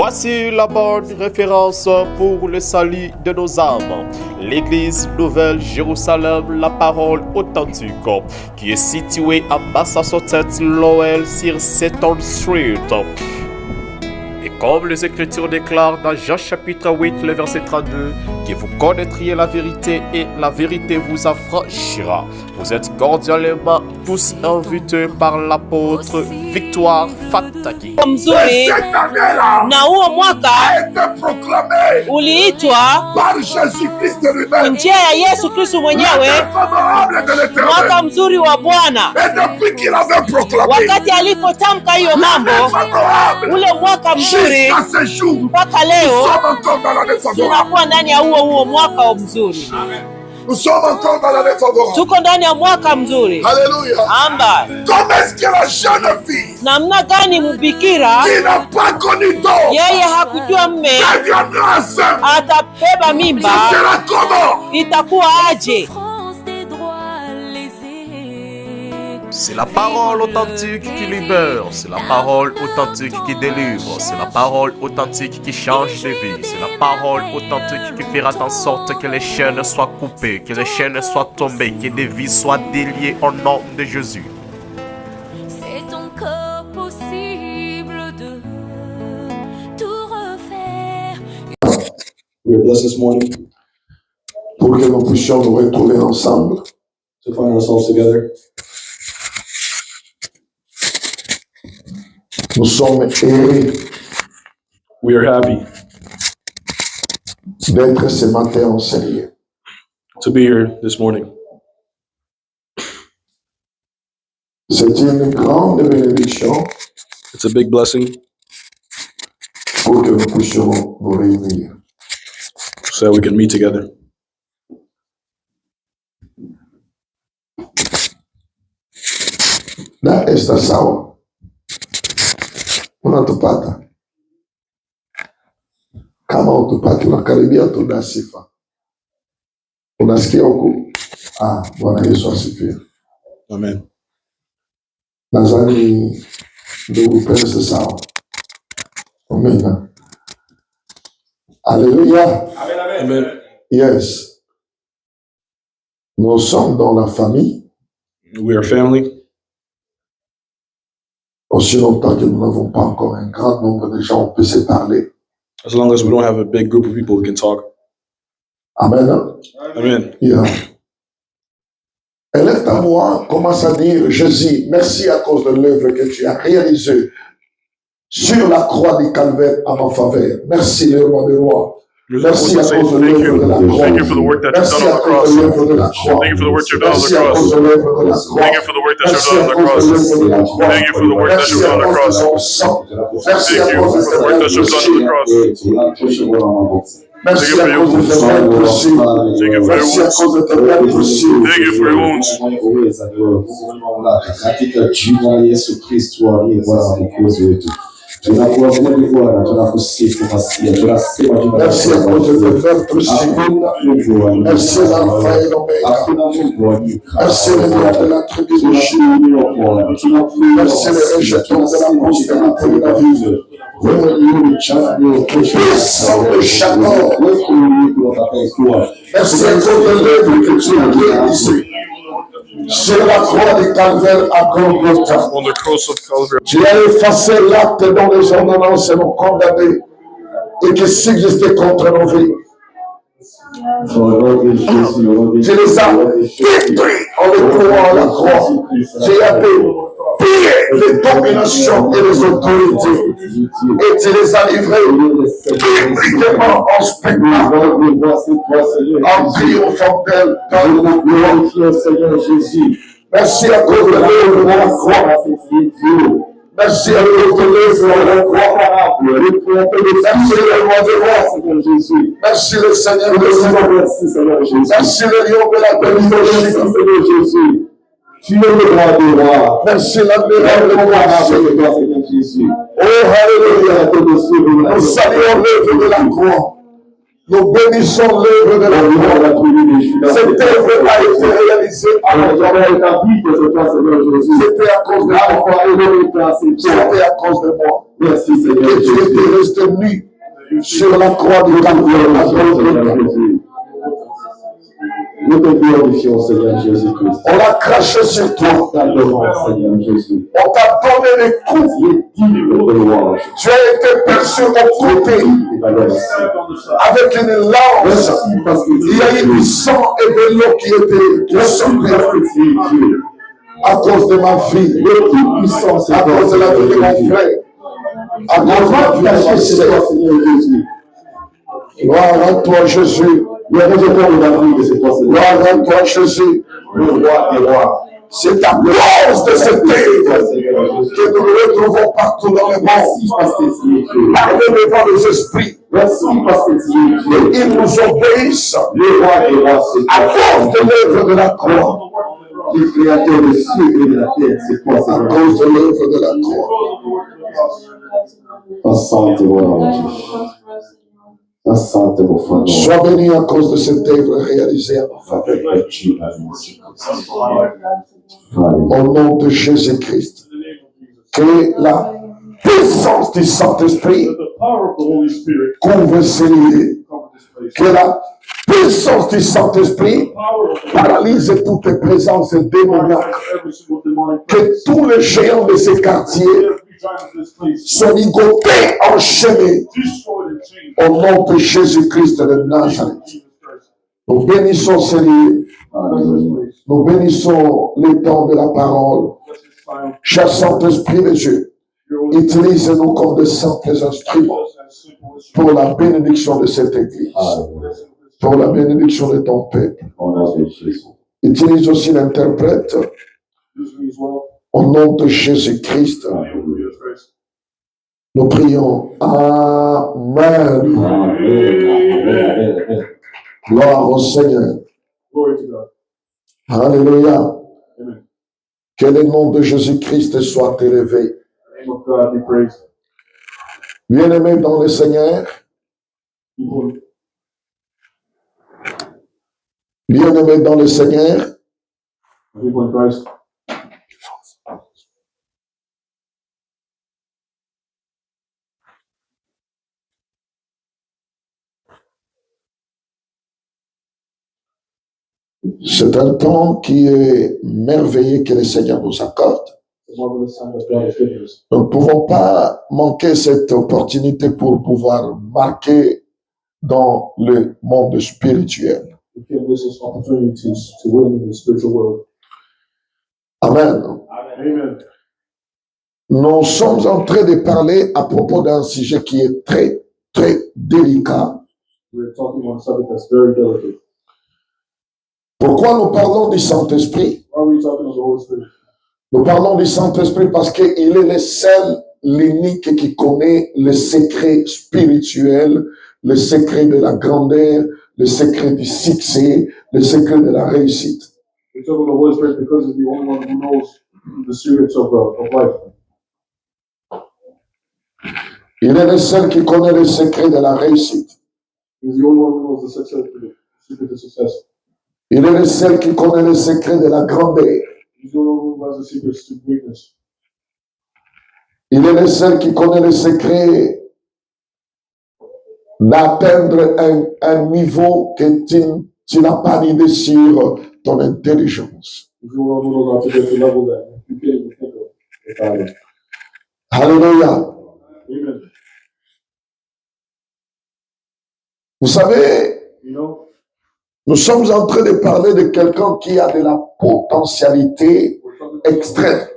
Voici la bonne référence pour le salut de nos âmes. L'église Nouvelle Jérusalem, la parole authentique, qui est située à Massachusetts, Lowell, sur Seton Street. Et comme les Écritures déclarent dans Jean chapitre 8, le verset 32, que vous connaîtriez la vérité et la vérité vous affranchira. Vous êtes cordialement tous invités par l'apôtre Victoire Fataki. Mzuri na huo mwaka uliitwa kwa njia ya Yesu Kristo mwenyewe mwaka mzuri wa Bwana. Wakati alipotamka hiyo mambo, ule mwaka mzuri mpaka leo tunakuwa ndani ya huo mwaka mzuri. Nous sommes encore dans l'année favorable. Tuko ndani ya mwaka mzuri. Alléluia. Amba. Comment est-ce que la jeune fille namna gani mbikira qui n'a pas connu d'homme yeye hakujua mme atabeba mimba itakuwa aje? C'est la parole authentique qui libère, c'est la parole authentique qui délivre, c'est la parole authentique qui change de vie, c'est la parole authentique qui fera en sorte que les chaînes soient coupées, que les chaînes soient tombées, que des vies soient déliées au nom de Jésus. C'est encore possible de tout refaire. We are blessed this morning pour que nous puissions nous retrouver ensemble. to find ourselves together. Nous sommes heureux We are happy d'être ce matin enseigné. to be here this morning. C'est une grande bénédiction It's a big blessing pour que nous puissions nous réunir. so that we can meet together. Na esta sawa unatupata kama utupati, unakaribia tuda sifa, unasikia huku. Bwana Yesu asifiwe. Amen. Nadhani ndugu penzi, sawa. Amina. Alléluia. Amen. Yes. Nous sommes dans la famille We are family. aussi longtemps que nous n'avons pas encore un grand nombre de gens, on peut se parler. As long as we don't have a big group of people who can talk. Amen. Amen. Yeah. Élève ta voix, commence à dire: Jésus, merci à cause de l'œuvre que tu as réalisée sur la croix du Calvaire à ma faveur. Merci, le roi des rois. Merci à cause de l'œuvre de la croix. Thank you for the work that you've Merci done on à the cause cross. de l'œuvre de la croix. Thank you for the work you've done on the Merci à cross. cause de l'œuvre de la croix. Thank you for the work that you've Merci done à on the cause cross. de l'œuvre de la croix. Thank you for the work that Merci you've à done on the cause cross. de ton sang. Merci Thank à you cause de for the ton work that you've done on the cross. Merci Thank à you cause de ton aide possible. Thank you for your Merci à wounds. cause de ton aide possible. Thank you for your wounds. Katika jina la Yesu Kristo aliye Bwana mwokozi wetu, tunakuabudu Bwana, tunakusifu Masia, tunasema jina Merci à cause de ton aide possible. hakuna Mungu wa Merci l'alpha et l'oméga. hakuna Mungu wa nyika. Merci le Dieu de la tribu de Juda. Tunakuinua Bwana, tunakuinua Merci le rejeton de la prospérité de la vie. Puissant de Chacor. Merci à cause de l'œuvre que tu as réalisée sur la croix du Calvaire à Golgotha. On the cross of Calvary. Tu as effacé l'acte dont les ordonnances nous condamnaient et qui s'existait contre nos vies. Tu les as détruits en les clouant à la croix. Tu as pillé les dominations et les autorités et tu les as livrés publiquement en spectacle, en triomphant d'elle par le nom. Merci à cause de l'œuvre de la croix. Merci à cause de l'œuvre de la croix. Merci le roi des rois. Merci le Seigneur des Seigneurs. Merci le lion de la bénédiction. Tu es le roi des rois. Merci l'admirable Jésus. Oh, alléluia. Nous saluons l'œuvre de la croix. Nous bénissons l'œuvre de la croix. Cette œuvre a été réalisée à notre C'était à cause de moi. C'était à cause de moi. Merci Seigneur. Que tu étais resté nu sur la croix du Calvaire. Nous te glorifions, Seigneur Jésus-Christ. On a craché sur toi. Seigneur Jésus. On t'a donné des coups. Tu as été perçu au côté avec une lance. Il y a eu du sang et de l'eau qui était sortie à cause de ma vie, à cause de la vie de mon frère, à cause de la vie de ma sœur. Gloire à toi, Jésus. Gloire à toi, Jésus, le roi des rois. C'est à cause de cette œuvre que nous nous retrouvons partout dans le monde. Parlez devant les esprits. Et ils nous obéissent à cause de l'œuvre de la croix. Le créateur des cieux et de la terre, c'est quoi ça? À cause de l'œuvre de la croix. Sois béni à cause de cette œuvre réalisée en faveur. Au nom de Jésus-Christ. Que la puissance du Saint-Esprit couvre ces lieux. Que la puissance du Saint-Esprit paralyse toute présence démoniaque. Que tous les géants de ces quartiers soient ligotés, enchaînés. Au nom de Jésus-Christ de Nazareth. Nous bénissons ces lieux. Nous bénissons les temps de la parole. Cher Saint-Esprit de Dieu, utilise-nous comme de simples instruments pour la bénédiction de cette église, pour la bénédiction de ton peuple. Utilise aussi l'interprète au nom de Jésus-Christ. Nous prions. Amen. Gloire au Seigneur. Alléluia. Que le nom de Jésus-Christ soit élevé. Bien-aimés dans le Seigneur. Bien-aimés dans le Seigneur. C'est un temps qui est merveilleux que le Seigneur nous accorde. Nous ne pouvons pas manquer cette opportunité pour pouvoir marquer dans le monde spirituel. Amen. Nous sommes en train de parler à propos d'un sujet qui est très, très délicat. Pourquoi nous parlons du Saint-Esprit? Nous parlons du Saint-Esprit parce qu'il est le seul, l'unique qui connaît le secret spirituel, le secret de la grandeur, le secret du succès, le secret de la réussite. Il est le seul qui connaît le secret de la réussite. Il est le seul qui connaît le secret de la grandeur. Il est le seul qui connaît le secret d'atteindre un niveau que tu n'as pas d'idée sur ton intelligence. Alléluia. Vous savez, nous sommes en train de parler de quelqu'un qui a de la potentialité extrême.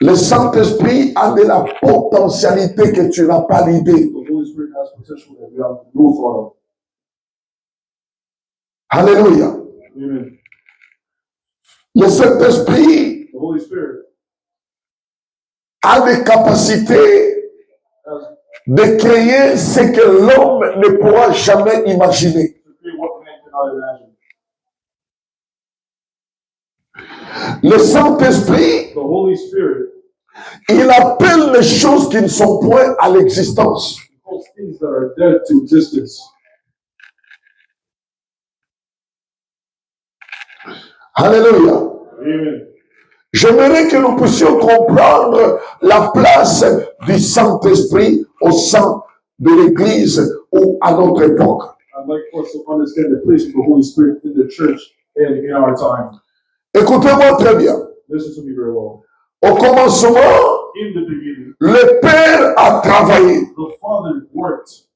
Le Saint-Esprit a de la potentialité que tu n'as pas l'idée. Alléluia. Le Saint-Esprit a des capacités de créer ce que l'homme ne pourra jamais imaginer. Le Saint-Esprit Il appelle les choses qui ne sont point à l'existence. Those things that are dead to existence. Alléluia. Amen. J'aimerais que nous puissions comprendre la place du Saint-Esprit au sein de l'Église ou à notre époque. I'd like for us to understand the place of the Holy Spirit in the church and in our time. Écoutez-moi très bien. Listen to me very well. Au commencement, In the beginning, le Père a travaillé. the Father worked.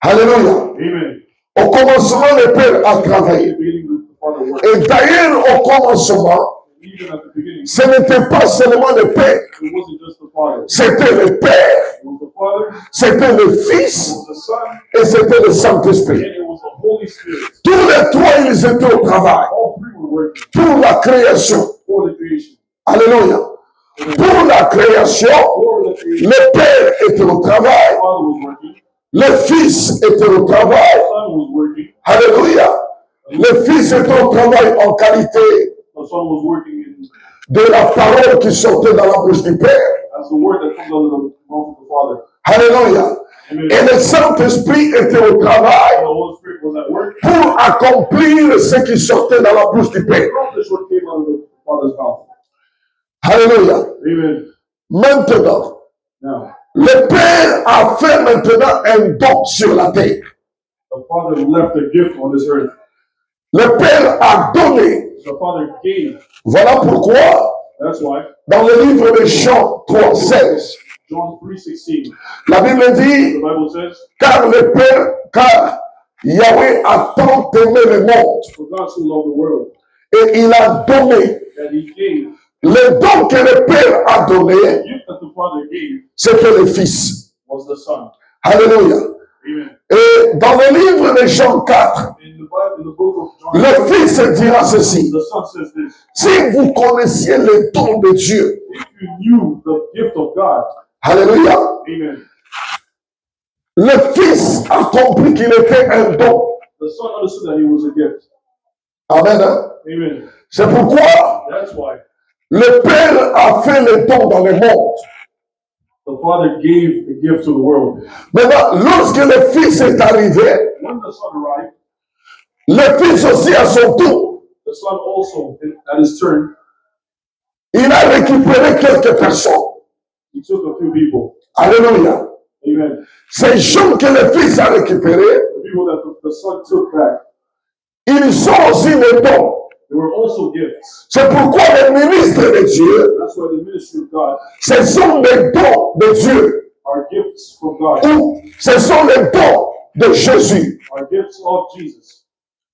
Alléluia. Amen. Au commencement, le Père a In travaillé. the beginning, the Father worked. Et d'ailleurs, au commencement, Even at the beginning, ce n'était pas seulement le Père, it wasn't just the Father. c'était le Père, It was the Father, c'était le it Fils was the Son, et c'était le and Saint-Esprit. it was the Holy Spirit. Tous les trois, ils étaient au travail All three were working pour la création. for the creation. Alléluia. Pour la création, For the creation, le Père était au the travail, Father was working, le Fils était au the travail. Son was working, Alléluia. Le Fils était au travail en qualité the Son was working in, de la parole qui sortait dans la bouche du Père. as the word that comes out of the mouth of the Father. Alléluia. Amen. Et le Saint-Esprit était au And travail the Holy Spirit was at work pour accomplir ce qui sortait dans la bouche du to Père. accomplish what came out of the Father's mouth. Alléluia. Amen. Maintenant, Now, le Père a fait maintenant un don sur la terre. the Father left a gift on this earth. Le Père a donné. The Father gave. Voilà pourquoi, That's why dans le livre de Jean 3,16, John 3:16, la Bible the dit, Bible says, car Yahweh a tant aimé le monde for God so loved the world et il a donné. that he gave. Le don que le Père a donné, The gift that the Father gave c'était le Fils. was the Son. Alléluia. Amen. Et dans le livre de Jean 4, In the Bible, in the book of John, le Fils dira ceci. the Son says this: Si vous connaissiez le don de Dieu, if you knew the gift of God, Alléluia, Amen. le Fils a compris qu'il était un don. The Son understood that he was a gift. Amen. Hein? Amen. C'est pourquoi That's why le Père a fait le don dans le monde. the Father gave the gift to the world. Maintenant, lorsque le Fils est arrivé, When the Son arrived, le Fils aussi à son tour, the Son also, at his turn, il a récupéré quelques personnes. he took a few people. Alléluia. Amen. Ces gens que le Fils a récupérés, The people that the Son took back, ils sont aussi des dons. they were also gifts. C'est pourquoi les ministres de Dieu, That's why the ministry of God ce sont des dons de Dieu. are gifts from God, Ou ce sont les dons de Jésus. are gifts of Jesus.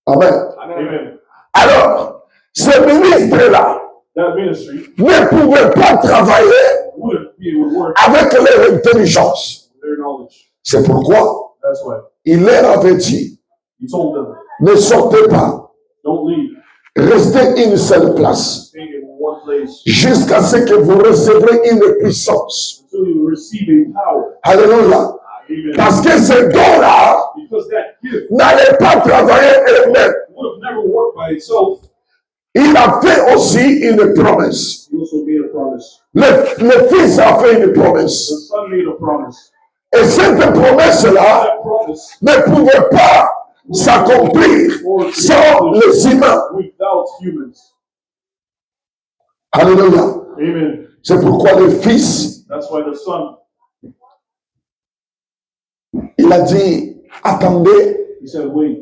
Amen. Amen. Alors, ces ministres-là That ministry ne pouvaient pas travailler wouldn't be able to work avec leur intelligence. with their knowledge. C'est pourquoi That's why il leur avait dit, he told them, ne sortez pas, don't leave, restez une seule place, stay in one place jusqu'à ce que vous recevrez une puissance. until you receive a power. Alléluia. Amen. Parce que ces dons-là Because that gift n'allaient pas travailler eux-mêmes. would have never worked by itself. Il a fait aussi une promesse. He also made a promise. Le Fils a fait une The promesse. Son made a promise. Et cette promesse-là That promise ne pouvait pas s'accomplir sans les humains. without humans. Alléluia. Amen. C'est pourquoi le Fils, That's why the Son, il a dit, attendez he said, wait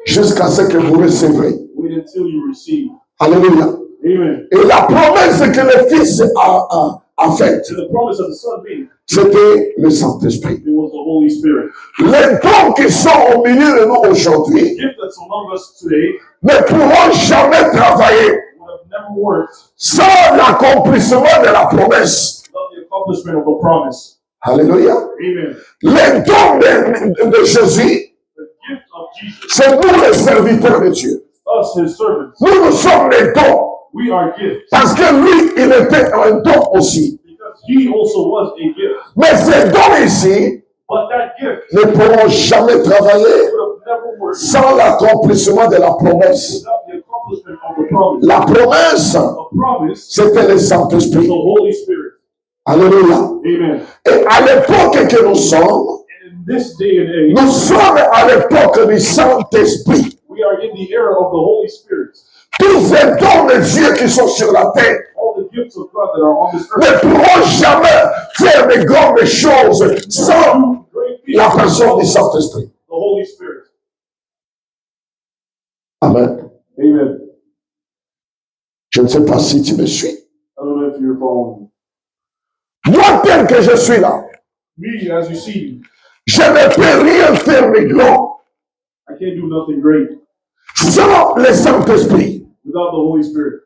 jusqu'à ce que vous recevrez. until you receive. Alléluia. Amen. Et la promesse que le Fils a faite, And the promise that the Son made, c'était le Saint-Esprit. it was the Holy Spirit. Les dons qui sont au milieu de nous aujourd'hui The gift that's among us today ne pourront jamais travailler would have never worked sans l'accomplissement de la promesse. without the accomplishment of the promise. Alléluia. Amen. Les dons de Jésus, The gift of Jesus, c'est nous les serviteurs de Dieu. us, his servants, Nous sommes les dons. we are gifts. Parce que lui, il était un don aussi. Because he also was a gift. Mais ces dons ici But that gift ne pourront jamais travailler would have never worked sans l'accomplissement de la promesse. without the accomplishment of the promise. La promesse, The promise, c'était le the Saint-Esprit. Holy Spirit. Alléluia. Amen. Et à l'époque que nous sommes, And in this day and age, nous sommes à l'époque du Saint-Esprit. we are in the era of the Holy Spirit. Tous les dons de Dieu qui sont sur la terre All the gifts of God that are on this ne earth pourront jamais faire de grandes choses sans do great things la through personne du Saint-Esprit. the Holy Spirit. Amen. Amen. Je ne sais pas si tu me suis. I don't know if you're following Moi, tel que je suis là, me. Me, as you see, je ne peux rien faire de grand I can't do nothing great sans le Saint-Esprit. without the Holy Spirit.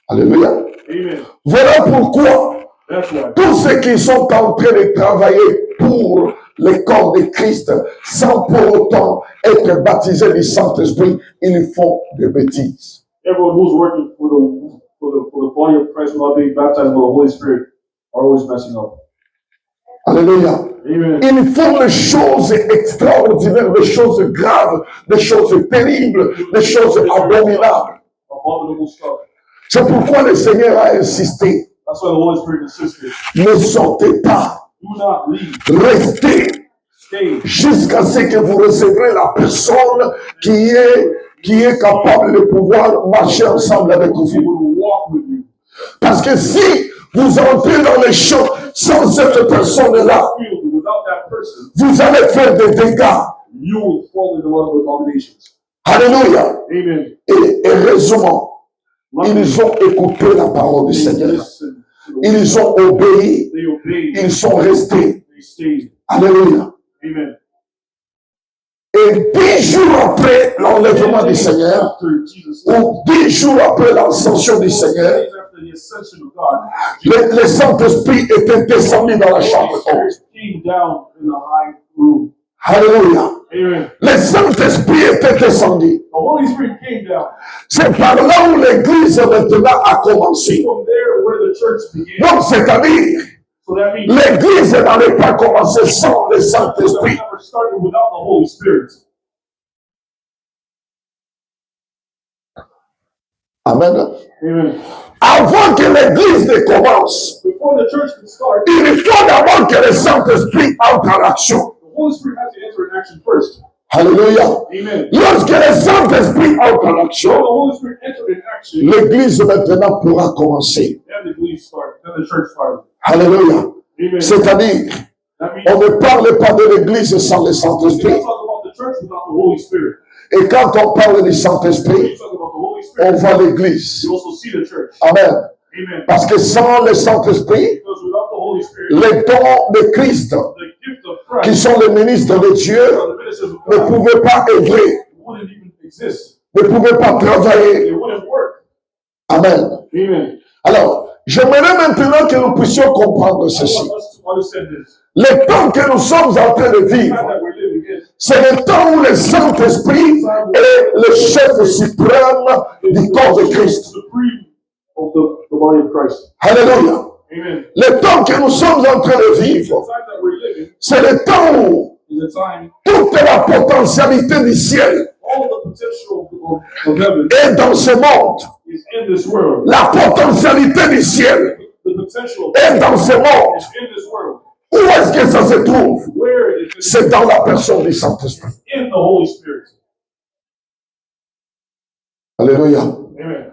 Alléluia. Amen. Voilà pourquoi That's why tous ceux qui sont en train de travailler pour le corps de Christ sans pour autant être baptisés du Saint-Esprit, ils font des bêtises. everyone who's working for the body of Christ without being baptized by the Holy Spirit are always messing up. Alléluia. Amen. Ils font des choses extraordinaires, des choses graves, des choses terribles, des choses abominables. Abominable stuff. C'est pourquoi le Seigneur a insisté. That's why the Holy Spirit insisted. Ne sortez pas, Do not leave. restez Stay jusqu'à ce que vous recevrez la personne qui est capable de pouvoir marcher ensemble avec able vous. to walk with you. Parce que si vous entrez dans les champs sans cette personne-là, Field without that person, vous allez faire des dégâts. you will fall into a lot of abominations. Alléluia. Amen. Et heureusement, Luckily, ils ont écouté la parole du they Seigneur. listened to the Ils ont obéi. They obeyed. Ils sont restés. They stayed. Alléluia. Amen. Et 10 jours après l'enlèvement du Seigneur, After Jesus ou 10 jours après l'ascension du Seigneur, days after the ascension of God, le Saint-Esprit était descendu dans la the chambre Holy Spirit haute. came down in the high room. Alléluia. Amen. Le Saint-Esprit était descendu. The Holy Spirit came down. C'est par là où l'Église maintenant a commencé. From there, where the church began. Donc, c'est-à-dire, So that means l'Église n'avait pas commencé sans le it Saint-Esprit. never started without the Holy Spirit. Amen. Amen. Avant que l'Église ne commence, Before the church could start, il faut d'abord que le Saint-Esprit entre en action. the Holy Spirit had to enter in action first. Alléluia. Amen. Lorsque le Saint-Esprit entre en When the action, Holy Spirit entered in action, l'Église maintenant pourra commencer. then the belief started. Then the church started. Alléluia. Amen. C'est-à-dire, That means on ne parle pas de l'Église sans le you Saint-Esprit. don't talk about the church without the Holy Spirit. Et quand on parle du When Saint-Esprit, you talk about the Holy on Spirit, voit l'Église. you also see the church. Amen. Amen. Parce que sans le Saint-Esprit, Because without the Holy Spirit, les dons de Christ, the gift of qui Christ, sont les ministres de Dieu, the ministers of ne God, pouvaient pas œuvrer, wouldn't even exist. ne pouvaient pas travailler. They wouldn't work. Amen. Amen. Alors, j'aimerais maintenant que nous puissions comprendre I ceci. want us to understand this. Le temps que nous sommes en train de The time vivre, that we're living in, c'est le temps où le Saint-Esprit est le chef suprême du corps de Christ. supreme of the body of Christ. Alléluia. Amen. Le temps que nous sommes en train de The vivre, time that we're living c'est le temps où is a time toute la potentialité du ciel all the potential of heaven est dans ce monde. is in this world. La potentialité du ciel The potential est dans ce monde. is in this world. Où est-ce que ça se trouve? Where is it? C'est dans la personne du Saint-Esprit. In the Holy Spirit. Alléluia. Amen.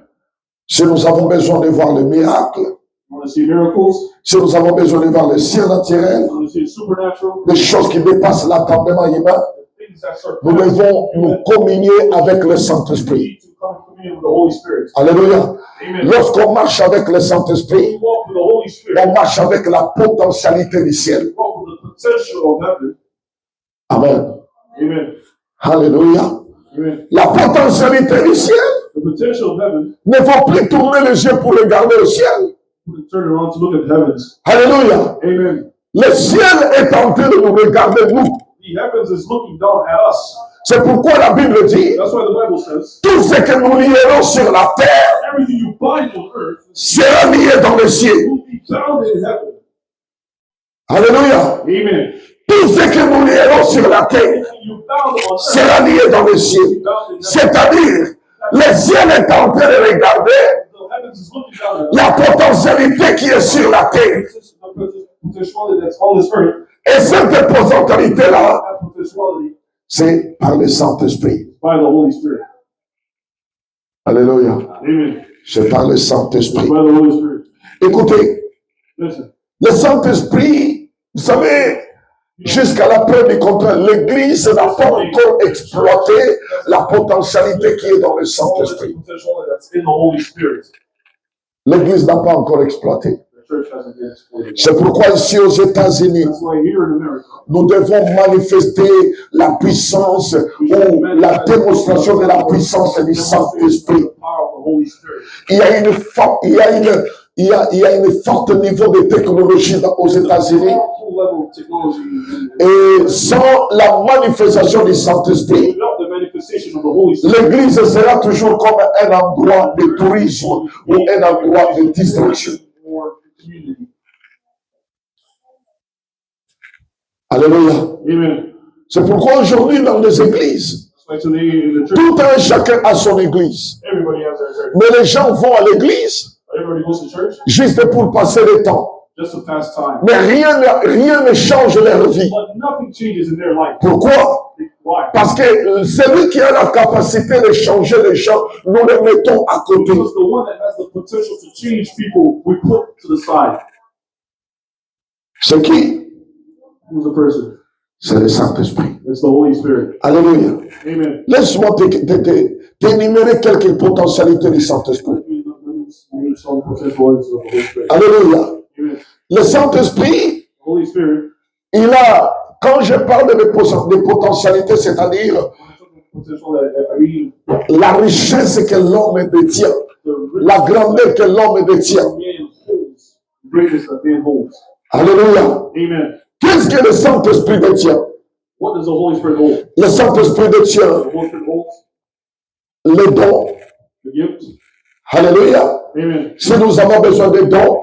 Si nous avons besoin de voir le miracle, You want to see miracles? si nous avons besoin de voir le surnaturel, You want to see supernatural? des choses qui dépassent l'entendement humain, Things that surpass. nous devons nous communier avec le We Saint-Esprit. need to come to communion with the Holy Spirit. Alléluia. Amen. Lorsqu'on marche avec le When Saint-Esprit, you walk with the Holy Spirit, on marche avec la potentialité du ciel. you walk with the potential of heaven. Amen. Amen. Alléluia. Amen. La potentialité du ciel The potential of heaven, ne faut plus tourner les yeux pour regarder le ciel. we turn around to look at the heavens. Alléluia. Amen. Le ciel est en train de nous regarder, nous. The heavens is looking down at us. C'est pourquoi la Bible dit, That's why the Bible says, tout ce que nous lierons sur la terre everything you bind on earth sera lié dans le ciel. will be bound in heaven. Alléluia. Amen. Tout ce que nous lierons sur la terre Everything you bound on earth sera lié dans le will ciel. be bound in heaven. C'est-à-dire, le ciel est en train de regarder The heavens is looking down at us. la potentialité qui est sur la terre. The potential potentiality that's on this earth, Et cette potentialité-là, that potentiality c'est par le Saint-Esprit. by the Holy Spirit. Alléluia. Amen. C'est par le Saint-Esprit. By the Holy Spirit. Écoutez, Listen. le Saint-Esprit, vous savez, jusqu'à la preuve du contraire, l'Église n'a pas encore exploité la potentialité qui est dans le All this Saint-Esprit. potentiality that's in the Holy Spirit. L'Église n'a pas encore exploité. The church hasn't yet exploited. C'est pourquoi ici aux États-Unis, That's why here in America, nous devons manifester la puissance ou la démonstration de la puissance du Saint-Esprit. the power of the Holy Spirit. Il y a une forte niveau de technologie aux États-Unis. Full level of technology. Et sans la manifestation du Saint-Esprit, Without the manifestation of the Holy Spirit, l'Église sera toujours comme un endroit de tourisme ou un endroit de distraction. or community. Alléluia. Amen. C'est pourquoi aujourd'hui dans les églises, That's why today in the church, tout un chacun a son église. everybody has their church. Mais les gens vont à l'église Everybody goes to church juste pour passer le temps. just to pass time. Mais rien ne change leur vie. But nothing changes in their life. Pourquoi? Why? Parce que celui qui a la capacité de changer les gens, nous le mettons à côté. Because the one that has the potential to change people, we put to the side. C'est qui? Who's the person? C'est le Saint-Esprit. It's the Holy Spirit. Alléluia. Amen. Laisse-moi t'énumérer quelques potentialités du Saint-Esprit. Let me show the potentialities of the Holy Spirit. Alléluia. Amen. Le Saint-Esprit, The Holy Spirit, il a, quand je parle de potentialités, c'est-à-dire potential that, I mean, la richesse que l'homme détient, the la grandeur que l'homme détient. man holds, the greatness that man holds. Alléluia. Amen. Qu'est-ce que le Saint-Esprit détient? What does the Holy Spirit hold? Le Saint-Esprit détient The Holy Spirit holds les dons. the gifts. Alléluia. Amen. Si nous avons besoin des dons,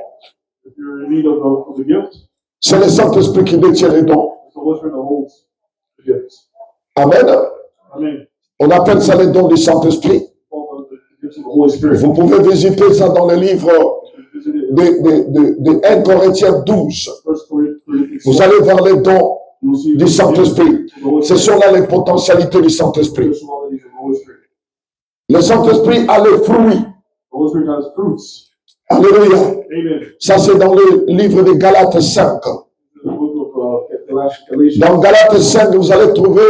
If you're in need of the gift, c'est le Saint-Esprit qui détient les dons. it's the Holy Spirit that holds the gifts. Amen. Amen. On appelle ça les dons du Saint-Esprit. All the gifts of the Holy Spirit. Vous pouvez visiter ça dans le livre Visit it. de 1 Corinthiens 12. First Corinthians. Vous allez voir les dons You'll see du the Saint-Esprit. gifts of the Holy Ce Spirit. sont là les potentialités du Saint-Esprit. Personalities of the Holy Spirit. Le Saint-Esprit a les fruits. The Holy Spirit has fruits. Alléluia. Amen. Ça, c'est dans le livre de Galates 5. The book of Galatians. Dans Galates 5, vous allez trouver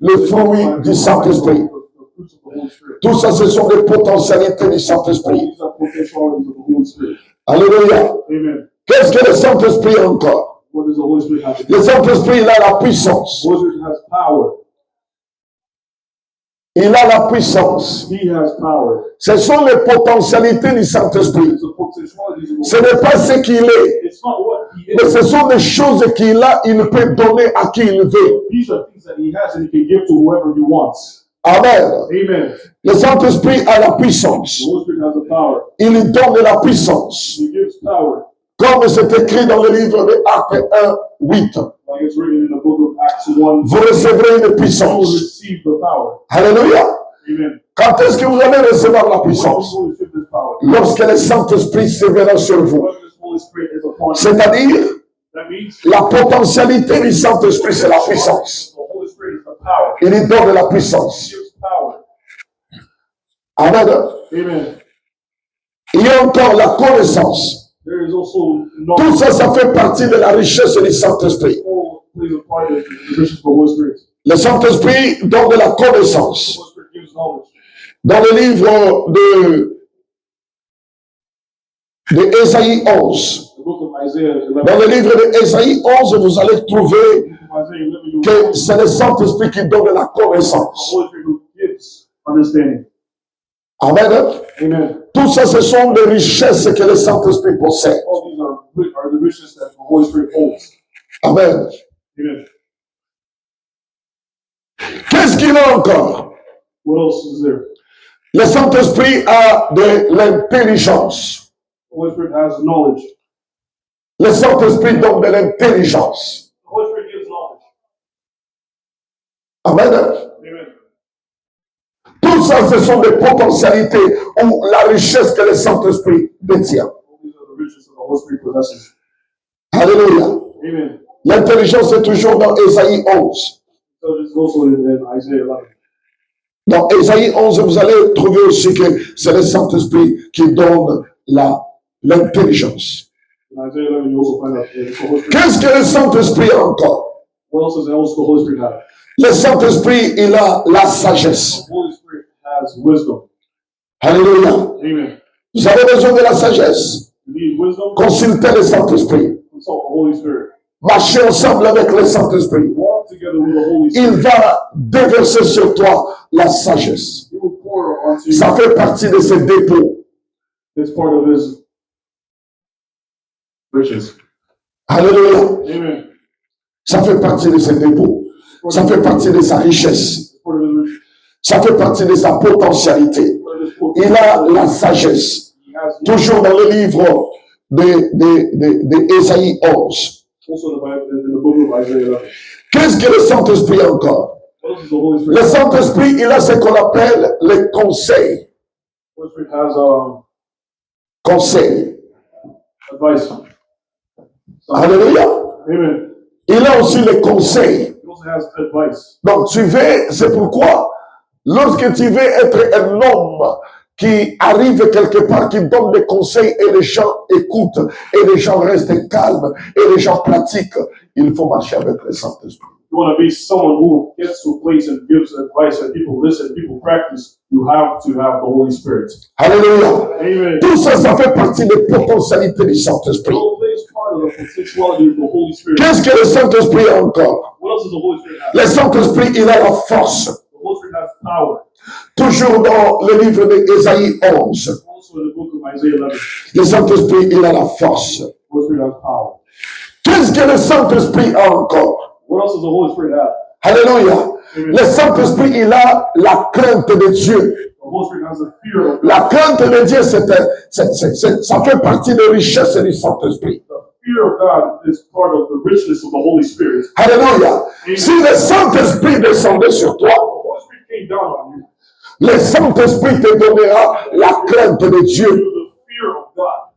les fruits du Saint-Esprit. The fruits of the Holy Spirit. Tout ça, ce sont des potentialités du All Saint-Esprit. these are potentialities of the Holy Spirit. Alléluia. Amen. Qu'est-ce que le Saint-Esprit a encore? What does the Holy Spirit have? Le Saint-Esprit, il a la puissance. The Holy Spirit has power. Il a la puissance. He has power. Ce sont les potentialités du Saint-Esprit. It's the potentialities of Ce the Holy n'est pas ce qu'il est, Spirit. It's not what he mais is. ce sont des choses qu'il a, il peut donner à qui il veut. These are things that he has and he can give to whoever he wants. Amen. Amen. Le Saint-Esprit a la puissance. The Holy Spirit has the power. Il donne la puissance. He gives power. Comme c'est écrit dans le livre de Actes 1, 8. Like it's written in the book of Acts 1. Vous recevrez une You will puissance. receive the power. Alléluia. Amen. Quand est-ce que vous allez recevoir la When puissance? will receive this power? Lorsque le Saint-Esprit se verra sur vous. When this Holy Spirit is upon you. C'est-à-dire, That means la potentialité du Saint-Esprit, c'est la puissance. the Holy Spirit is the power. Il lui donne la He puissance. gives power. Amen. Amen. Il y a encore la connaissance. There is also Tout knowledge. ça, ça fait partie de la richesse du Saint-Esprit. All plays a part in the riches of the Holy Spirit. Le Saint-Esprit donne de la connaissance. The Holy Spirit gives knowledge. Dans le livre de Ésaïe 11, The book of Isaiah 11. dans le livre de Ésaïe 11, vous allez trouver The book of Isaiah 11, you will que find c'est le Saint-Esprit qui donne de la the connaissance. Holy Spirit who gives understanding. Amen. Amen. Tout ça, ce sont des richesses que le Saint-Esprit possède. All these are the riches that the Holy Spirit holds. Amen. Amen. Qu'est-ce qu'il a encore? What else is there? Le Saint-Esprit a de l'intelligence. The Holy Spirit has knowledge. Le Saint-Esprit donne de l'intelligence. The Holy Spirit gives knowledge. Amen. Amen. Tout ça, ce sont des potentialités ou la richesse que le Saint-Esprit détient. All these are the riches that the Holy Spirit possesses. Alléluia. Amen. L'intelligence est toujours dans Ésaïe 11. So it's also in Isaiah 11. Dans Ésaïe 11, vous allez trouver aussi que c'est le Saint-Esprit qui donne l'intelligence. In Isaiah 11, you also find out the Holy Spirit. Qu'est-ce que le Saint-Esprit a encore? What else does the Holy Spirit have? Le Saint-Esprit, il a la sagesse. The Holy Spirit has wisdom. Alléluia. Amen. Vous avez besoin de la sagesse? You need wisdom? Consultez le Saint-Esprit. Consult the Holy Spirit. Marchez ensemble avec le Saint-Esprit. Walk together with the Holy Il Spirit. va déverser sur toi la sagesse. He will pour onto you. Ça fait partie de ses dépôts. It's part of His riches. Alléluia. Amen. Ça fait partie de ses dépôts. Ça fait partie de sa richesse. It's part of His riches. Ça fait partie de sa potentialité. Part of His Il a la sagesse. He has Toujours dans le livre de Ésaïe 11. also in the book of Isaiah 11. Qu'est-ce que le Saint-Esprit a encore? What else is the Holy Spirit? Le Saint-Esprit, il a ce qu'on appelle les conseils. The Holy Spirit has Conseils. advice. Alléluia. Amen. Il a aussi les conseils. He also has advice. Donc tu veux, c'est pourquoi, lorsque tu veux être un homme qui arrive quelque part, qui donne des conseils et les gens écoutent, et les gens restent calmes, et les gens pratiquent, il faut marcher avec le Saint-Esprit. You want to be someone who gets to a place and gives advice and people listen, people practice, you have to have the Holy Spirit. Alléluia. Amen. Tout ça, ça fait partie des potentialités du Saint-Esprit. All plays part of the potentiality of the Holy Spirit. Qu'est-ce que le Saint-Esprit a encore? What else does the Holy Spirit have? Le Saint-Esprit, il a la force. The Holy Spirit has power. Toujours dans le livre d'Ésaïe 11, Also in the book of Isaiah 11, le Saint-Esprit, il a la force. the Holy Spirit has power. Qu'est-ce que le Saint-Esprit a encore? What else does the Holy Spirit have? Alléluia. Le Saint-Esprit, il a la crainte de Dieu. The Holy Spirit has a fear of God. La crainte de Dieu, ça fait partie des richesses du Saint-Esprit. The fear of God is part of the richness of the Holy Spirit. Alléluia. Si le Saint-Esprit descendait sur toi, The Holy Spirit came down on you. le Saint-Esprit te donnera la crainte de Dieu. The fear of God.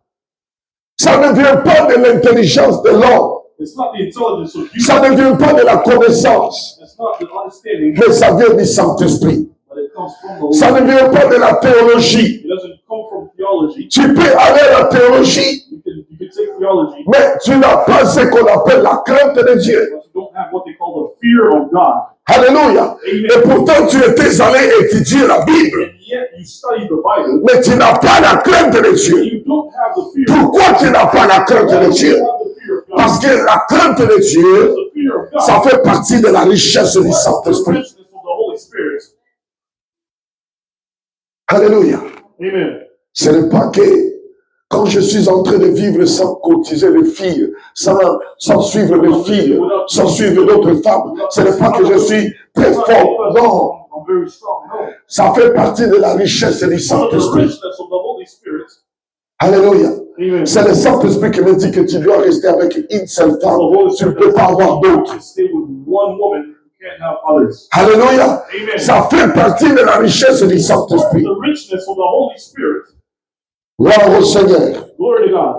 Ça ne vient pas de l'intelligence de l'homme. It's not the intelligence of you. Ça ne vient pas de la connaissance. It's not the understanding, Mais ça vient du Saint-Esprit. but it comes from the Ça Lord. ne vient pas de la théologie. It doesn't come from theology. Tu peux aller à la théologie, You can take theology, mais tu n'as pas ce qu'on appelle la crainte de Dieu. but you don't have what they call the fear of God. Alléluia. Et pourtant, tu étais allé étudier la Bible, And yet you study the Bible, mais tu n'as pas la crainte de Dieu. and you don't have the fear. Pourquoi tu n'as pas la crainte Why de don't Dieu? you have the fear of God? Parce que la crainte de Dieu, The fear of God. ça fait partie de la richesse du Part of the Saint-Esprit. richness of the Holy Spirit. Alléluia. Amen. Ce n'est pas que quand je suis en train de vivre sans courtiser les filles, sans suivre les filles, sans suivre d'autres femmes, ce n'est pas que je suis très fort. Non, I'm very strong. No. ça fait partie de la richesse du Part of the Saint-Esprit. richness of the Holy Spirit. Alléluia. Amen. C'est le Saint-Esprit qui me dit que tu dois rester avec une seule femme. Tu ne peux pas avoir d'autres. You stay with one woman. You can't have others. Alléluia. Amen. Ça fait partie de la richesse du Saint-Esprit. The richness of the Holy Spirit. Gloire au Seigneur. Glory to God.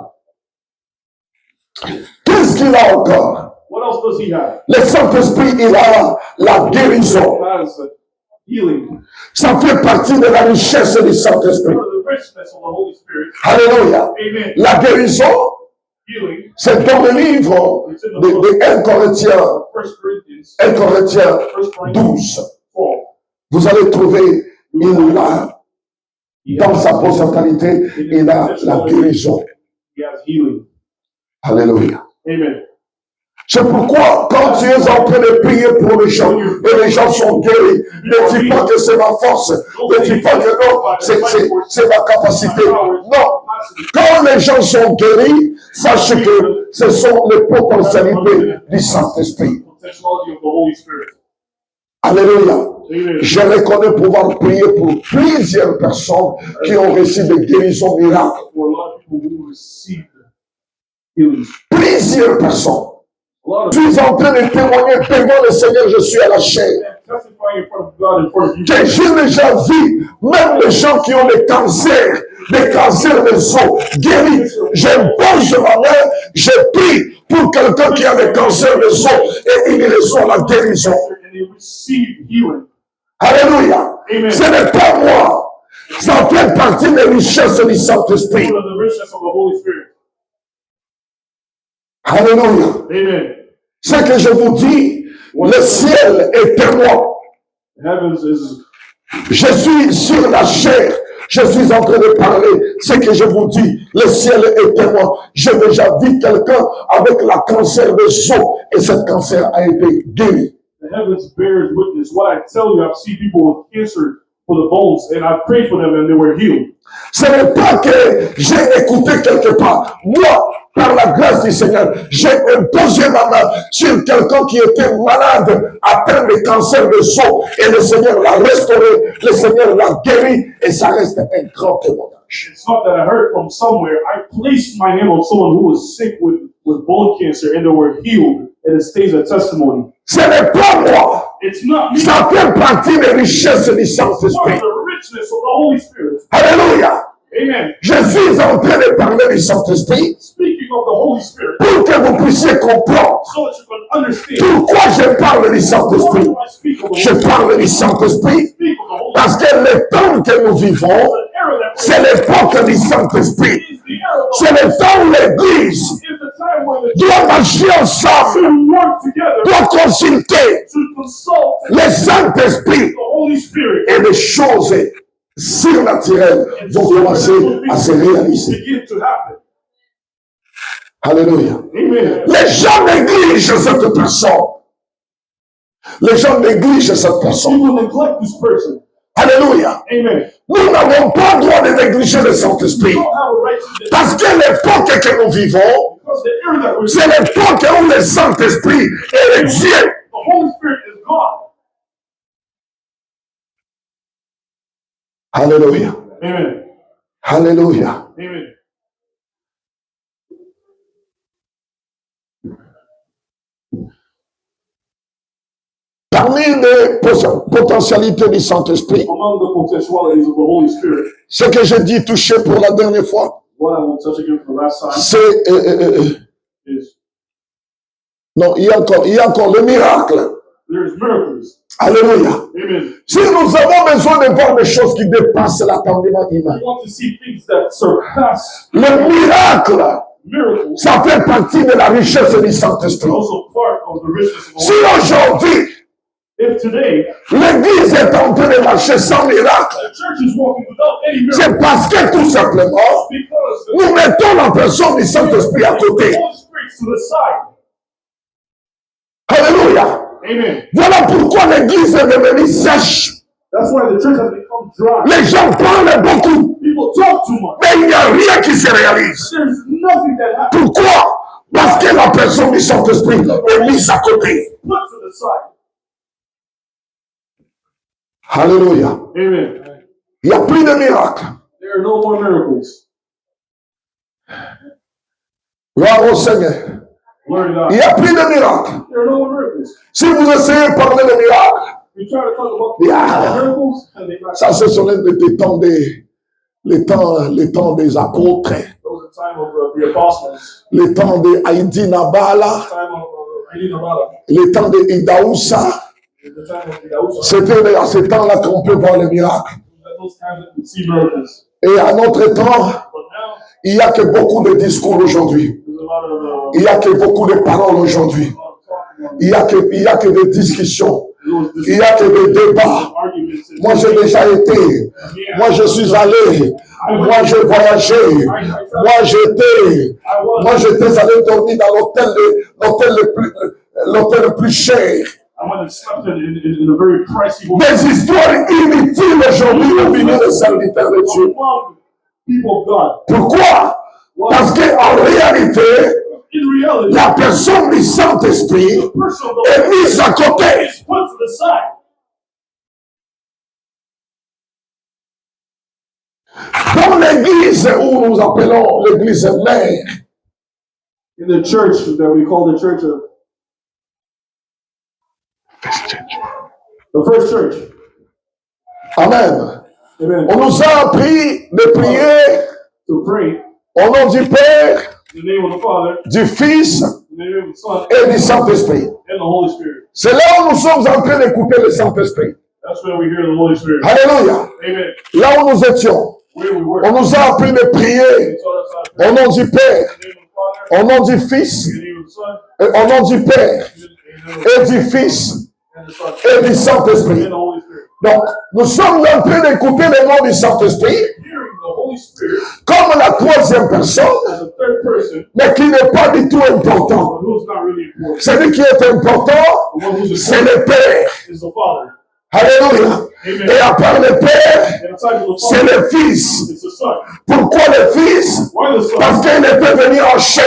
Qu'est-ce qu'il a encore? What else does he have? Le Saint-Esprit, il a la guérison. He has healing. Ça fait partie de la richesse du Saint-Esprit. Part of the richness of the Holy Spirit. Alléluia. Amen. La guérison, Healing. c'est dans le livre de 1 Corinthiens, 1 Corinthians. 1 Corinthiens 1 Corinthians 12. 12. Vous allez trouver, il a, dans sa potentialité, il a la guérison. He has healing. Alléluia. Amen. C'est pourquoi, quand tu es en train de prier pour les gens, et les gens sont guéris, ne dis pas que c'est ma force, ne dis pas que non, c'est ma capacité. Non. Quand les gens sont guéris, sache que ce sont les potentialités du Saint-Esprit. Potentiality of the Holy Spirit. Alléluia. Amen. Je reconnais pouvoir prier pour plusieurs personnes qui ont reçu des guérisons miracles. For a lot of people who received healing. Plusieurs personnes. A lot of Je suis en train de témoigner devant le Seigneur, je suis à la chair. testifying in front of God, in front of you. Que j'ai déjà vu, même les gens qui ont le cancer, des cancers des os guéris. J'impose ma main, je prie pour quelqu'un qui a des cancers des os et il reçoit la guérison. Alléluia. Ce n'est pas moi. Ça fait partie des richesses du Saint-Esprit. Alléluia. Amen. Ce que je vous dis, le ciel est témoin. Je suis sur la chair. Je suis en train de parler. Ce que je vous dis, le ciel est témoin. J'ai déjà vu quelqu'un avec la cancer des os et cette cancer a été guéri. The heavens bears witness. What I tell you, I've seen people with cancer for the bones, and I prayed for them, and they were healed. Ce n'est pas que j'ai écouté quelque part. Moi, par la grâce du Seigneur, j'ai imposé ma main sur quelqu'un qui était malade, atteint de cancer de os, et le Seigneur l'a restauré, le Seigneur l'a guéri, et ça reste un grand témoignage. It's not that I heard from somewhere. I placed my hand on someone who was sick with bone cancer, and they were healed, and it stays a testimony. Ce n'est pas moi. It's not me. Ça fait partie des richesses du It's part Saint-Esprit. of the richness of the Holy Spirit. Alléluia. Amen. Je suis en train de parler du Saint-Esprit Speaking of the Holy Spirit, pour que vous puissiez comprendre so that you can understand. pourquoi je parle du Why Saint-Esprit. do I speak of the Je Holy Spirit? parle du Saint-Esprit Speak of the Holy parce que le temps que nous vivons, Spirit. The era that c'est l'époque du Saint-Esprit. is the era of the C'est le temps où l'Église is the time when the doit marcher ensemble, to work together doit consulter to consult le Saint-Esprit the Holy Spirit. et les choses surnaturelles vont commencer à se réaliser. Begin to happen. Alléluia. Amen. Les gens négligent cette personne. Les gens négligent cette personne. People neglect this person. Alléluia. Amen. Nous n'avons pas le droit de négliger le Saint-Esprit. You don't have a right to this Parce que l'époque que nous vivons, because the era that we're c'est l'époque où le Saint-Esprit est Dieu. the Holy Spirit is God. Alléluia. Amen. Alléluia. Amen. Parmi les potentialités du Saint-Esprit, Among the potentialities of the Holy Spirit, ce que j'ai dit touché pour la dernière fois, what I will touch again for the last time c'est... is non, il y a encore le miracle. there's miracles. Alléluia. Amen. Si nous avons besoin de voir des choses qui dépassent l'attendement humain, We want to see things that surpass le miracle, miracles. ça fait partie de la richesse du Saint-Esprit. Also part of the richness of the Si Holy Spirit. aujourd'hui, If today l'Église est en train de marcher sans miracle, the church is walking without any miracles, c'est parce que tout simplement, because nous mettons la personne du Saint-Esprit à the côté. Holy Spirit to the side. Alléluia. Amen. Voilà pourquoi l'Église est devenue sèche. That's why the church has become dry. Les gens parlent beaucoup, People talk too much. mais il n'y a rien qui se réalise. There's nothing that happens. Pourquoi? Parce que la personne du Saint-Esprit est mise à côté. Put to the side. Alléluia. Amen. Il n'y a plus de miracles. There are no more miracles. Gloire au Seigneur. Glory to God. Il n'y a plus de miracles. There are no more miracles. Si vous essayez de parler de miracles, We try to talk about Yeah. miracles, and they not. ça ce sont les temps des apôtres, Those are the time of the apostles. les temps de Haïdi Nabala, The time of Reading Nabala. les temps de Idaoussa. The time of the Yahusha. C'était à ce temps-là qu'on peut voir les miracles. At those times that we see miracles. Et à notre temps, But now il n'y a que beaucoup de discours aujourd'hui. there's a lot of Il n'y a que beaucoup de paroles aujourd'hui. talking. Il n'y a que des discussions. Il n'y a que des débats. Moi, j'ai déjà été. Moi, je suis allé. Moi, j'ai voyagé. Moi, j'étais allé dormir dans l'hôtel le plus cher. I went and slept in a very pricey hotel. Des histoires inutiles aujourd'hui au milieu des serviteurs de Dieu. Among people of God. Pourquoi? Parce qu'en réalité, In reality, la personne du Saint-Esprit the person of the est mise à côté. is put to the side. Dans l'église où nous appelons l'église mère, In the church that we call the church of the first church. amen. Amen. On nous a appris de prier To pray au nom du Père, in the name of the Father, du Fils in the name of the Son, et du Saint-Esprit. and the Holy Spirit. C'est là où nous sommes en train d'écouter le Saint-Esprit. That's where we hear the Holy Spirit. Alléluia. Amen. Là où nous étions, Where we were. on nous a appris de prier He taught us how to pray au in nom du Père, the name of the Father, au nom du Fils, in the name of the Son, et au nom du Père, and et du Fils, the Son, et du Saint-Esprit. and the Holy Spirit. Donc, nous sommes en train d'écouter le nom du Saint-Esprit Hearing the Holy Spirit comme la troisième personne, as a third person, mais qui n'est pas du tout important. but who's not really important. Celui qui est important, The one who's c'est important le Père. is the Father. Alléluia. Amen. Et à part le Père, And aside from the c'est Father, le Fils. it's the Son. Pourquoi le Fils? Why the Son? Parce qu'il ne peut venir en chair.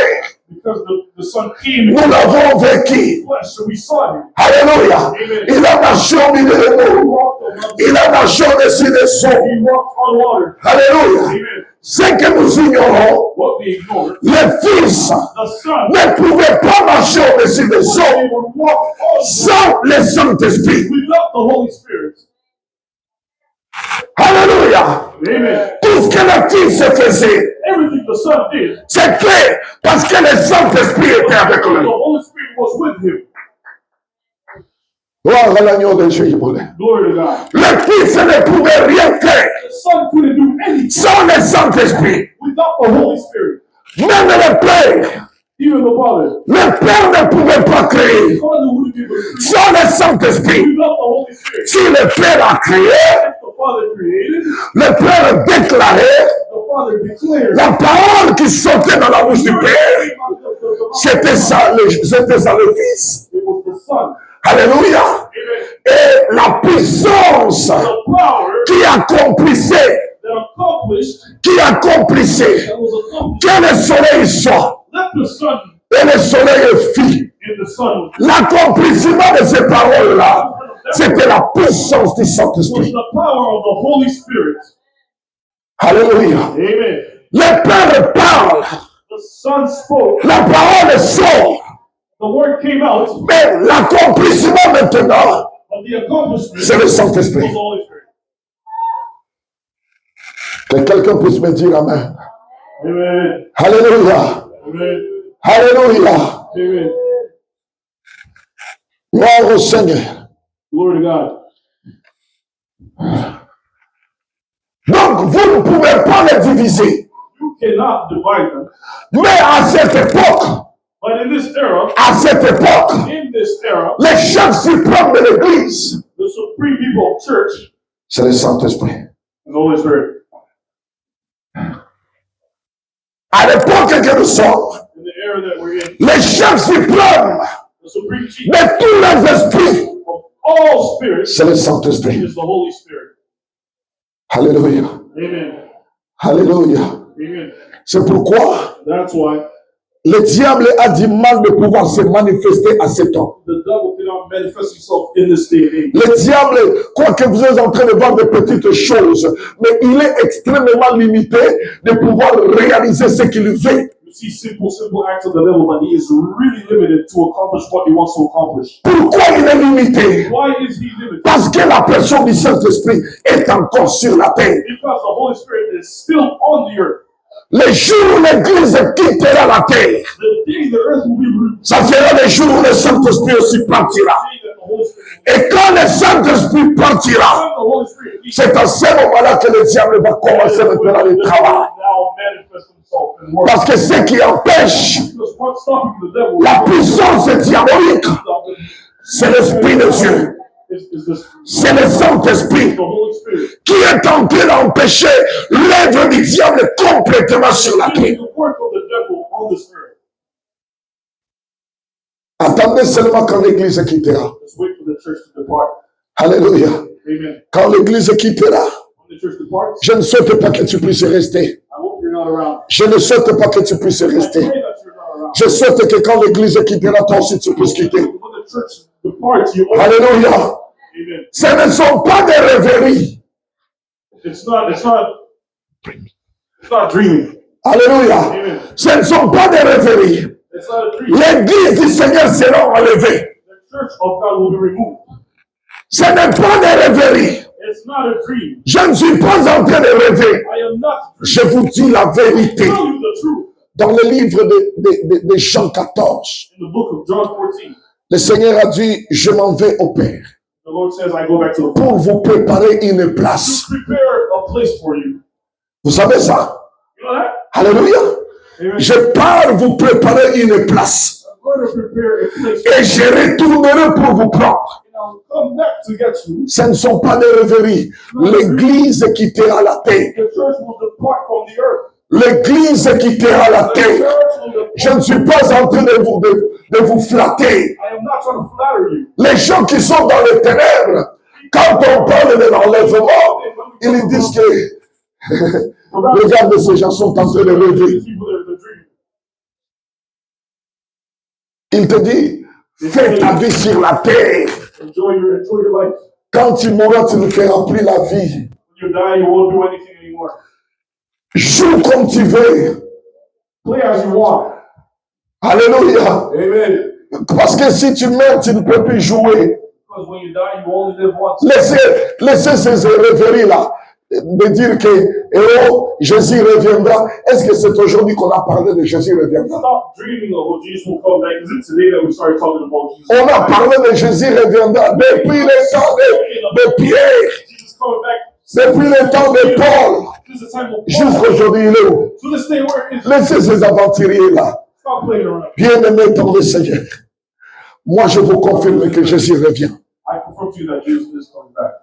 Because the Son came in Nous l'avons vécu. flesh, so we saw him. Alléluia. Il a marché au milieu de He nous. walked among us. Il a marché au-dessus des eaux. He walked on water. Alléluia. Amen. Ce que nous ignorons, What we ignored, le Fils the Son, ne pouvait pas marcher au-dessus des they eaux would walk on sans le Saint-Esprit. without the Holy Spirit. Alléluia. Amen. Tout ce que le Fils faisait, Everything the Son did, c'est clair parce que le Saint-Esprit était avec the lui. Holy Spirit was with him. Gloire à l'agneau de Dieu. Glory to God. Le Fils ne pouvait rien faire The Son couldn't do anything sans le Saint-Esprit. without the Holy Spirit. Même le Père, Even the Father. le Père ne pouvait pas The créer Father wouldn't be able to create sans le Saint-Esprit. without the Holy Spirit. Si le Père a créé, If the Father created, le Père déclarait, the Father declared. la parole qui sortait dans la bouche du Père, c'était ça le Fils. It was the Son. Alléluia. Amen. Et la puissance The power qui accomplissait, that accomplissait, que that was accomplished. le soleil soit, Let the Son et le soleil fit. and the Son L'accomplissement de ces paroles-là, c'était la puissance du was Saint-Esprit. the power of the Holy Spirit. Alléluia. Amen. Le Père parle, The Son spoke, la parole sort, the word came out, mais l'accomplissement maintenant, but the accomplishment c'est le was Saint-Esprit. the Holy Spirit. Que quelqu'un puisse me dire Amen. Amen. Alléluia. Amen. Alléluia. Amen. Gloire au Seigneur. Glory to God. Donc, vous ne pouvez pas les diviser. You cannot divide them. Mais à cette époque, But in this era, les chefs suprêmes de l'Église, the supreme people of church c'est le Saint-Esprit. is the Holy Spirit. À l'époque que nous sommes, In the era that we're in, les chefs suprêmes the supreme chief de tous les esprits, of all spirits c'est le Saint-Esprit. is the Holy Spirit. Alléluia. Amen. Alléluia. Amen. C'est pourquoi That's why le diable a du mal de pouvoir se manifester à ce temps. the devil cannot manifest himself in this day and age. Le diable, quoi que vous êtes en train de voir de petites choses, mais il est extrêmement limité de pouvoir réaliser ce qu'il veut. You see simple acts of the devil, but he is really limited to accomplish what he wants to accomplish. Pourquoi il est limité? Why is he limited? Parce que la personne du Saint-Esprit est encore sur la terre. Because the Holy Spirit is still on the earth. Le jour où l'Église quittera la terre, The day the earth will be removed, ça sera le jour où le Saint-Esprit aussi partira. the day that the Holy Spirit Et quand le Saint-Esprit partira, when the Holy Spirit leaves, c'est à ce moment-là que le diable va commencer maintenant le travail. now manifest himself and work. Parce que ce qui empêche Because what's stopping the devil la puissance diabolique, c'est l'Esprit de Dieu. is this C'est le Saint-Esprit the Holy Spirit. qui est en train d'empêcher l'œuvre du diable complètement sur la Doing terre. the work of the devil on this earth. Attendez seulement quand l'Église quittera. Let's wait for the church to depart. Alléluia. Amen. Quand l'Église quittera, When the church departs, je ne souhaite pas que tu puisses rester. I hope you're not around. Je ne souhaite pas que tu puisses I pray rester. that you're not around. Je souhaite que quand l'Église quittera, toi aussi tu puisses quitter. When the church departs, you open. Alléluia. Amen. Ce ne sont pas des rêveries. It's not dreaming. Alléluia. Amen. Ce ne sont pas des rêveries. It's not a dream. L'Église du Seigneur sera enlevée. The church of God will be removed. Ce n'est pas des rêveries. And It's not a dream. Je ne suis pas en train de rêver. I am not Je vous dis la vérité. tell you the truth. Dans le livre de Jean 14, In the book of John 14, le Seigneur a dit, je m'en vais au Père the Lord says, I go back to the pour vous préparer une to place. prepare a place for you. Vous savez ça? You know that? Alléluia. Amen. Je pars vous préparer une place. I'm going to prepare a place for Et je retournerai pour vous prendre. you. And I'll come back to get you. Ce ne sont pas des rêveries. L'Église quittera la terre. The church will depart from the earth. L'Église quittera la The terre. church will depart. Je ne suis pas en train de vous flatter. I am not trying to flatter you. Les gens qui sont dans les ténèbres, quand on parle de l'enlèvement, ils disent que regarde, ces gens sont en train de rêver. These people that are dreaming. Il te dit, fais ta vie sur la terre. Enjoy your life. Quand tu mourras, tu ne feras plus la vie. When you die, you won't do anything anymore. Joue comme tu veux. Play as you want. Alléluia. Amen. Parce que si tu meurs, tu ne peux plus jouer. Because when you die, you only live once. Laissez ces rêveries-là. De dire que, oh, Jésus reviendra. Est-ce que c'est aujourd'hui qu'on a parlé de Jésus reviendra? Stop dreaming of Jesus will come back. Is it today that we started talking about Jesus? On a parlé de Jésus reviendra depuis le temps de Pierre, Jesus coming back. depuis le temps de Paul. This is the time of Paul. Jusqu'aujourd'hui, il est où? So let's stay where it is. Laissez ces aventuriers-là. Stop playing around. Bien-aimés dans le Seigneur. Moi, je vous confirme que Jésus revient. I confirm to you that Jesus is coming back.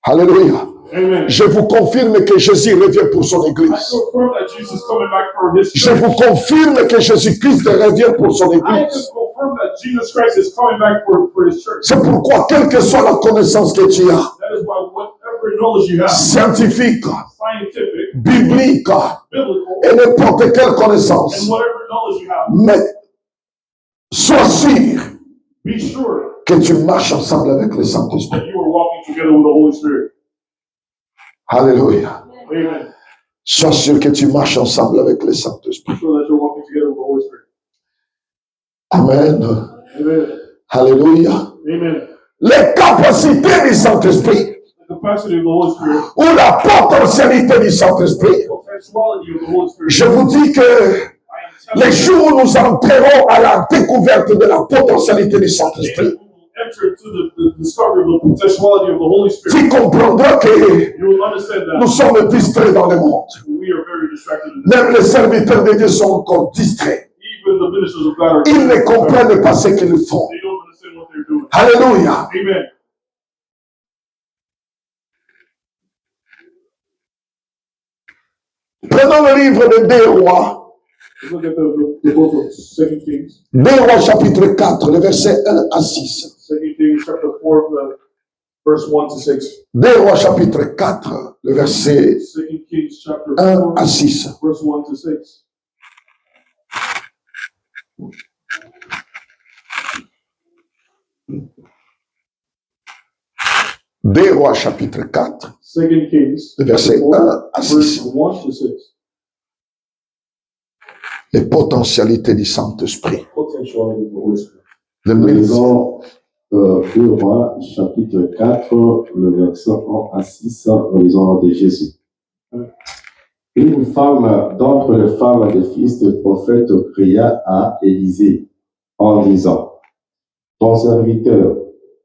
Alléluia. Amen. Je vous confirme que Jésus revient pour son I Église. confirm that Jesus is coming back for his Je church. vous confirme que Jésus-Christ revient pour son I Église. just confirm that Jesus Christ is coming back for his church. C'est pourquoi, quelle que soit la connaissance que tu as, That is why whatever knowledge you have, scientifique, scientific, biblique, biblical, et n'importe quelle and connaissance, whatever knowledge you have, mais sois sûr be sure que tu marches ensemble avec le Saint-Esprit. that you are walking together with the Holy Spirit. Alléluia. Amen. Sois sûr que tu marches ensemble avec le Saint-Esprit. Be sure that you're walking together with the Holy Spirit. Amen. Amen. Alléluia. Amen. Les capacités du Saint-Esprit The capacity of the Holy Spirit, ou la potentialité du Saint-Esprit. the potentiality of the Holy Spirit. Je vous dis que I am les telling you, jours où nous entrerons à la découverte de la potentialité du Saint-Esprit, we will enter into the discovery of the potentiality of the Holy Spirit. tu comprendras que You will understand that nous sommes distraits dans le monde. we are very distracted in this. Même les serviteurs de Dieu sont encore distraits. Even the ministers of God are Ils ne comprennent pas ce qu'ils font. They don't understand what they're doing. Alléluia. Amen. Prenons le livre de 2 Rois. Let's look at the book of 2 Kings. 2 Rois chapitre 4, le verset 1 à 6. 2 Kings chapter 4, verse 1 to 6. 2 Rois chapitre 4, le verset 2 Kings chapter 1 4, à 6. verse 1 to 6. Deux Rois chapitre 4, 2 Kings le verset 1 à verse 6. 1 to 6. Les potentialités du Saint-Esprit. Potentiality of the Holy Spirit. Le Nous ministère. lisons 2 Rois, chapitre 4, le verset 1 à 6, nous lisons de Jésus. Une femme d'entre les femmes des fils de prophètes cria à Élisée en disant, ton serviteur,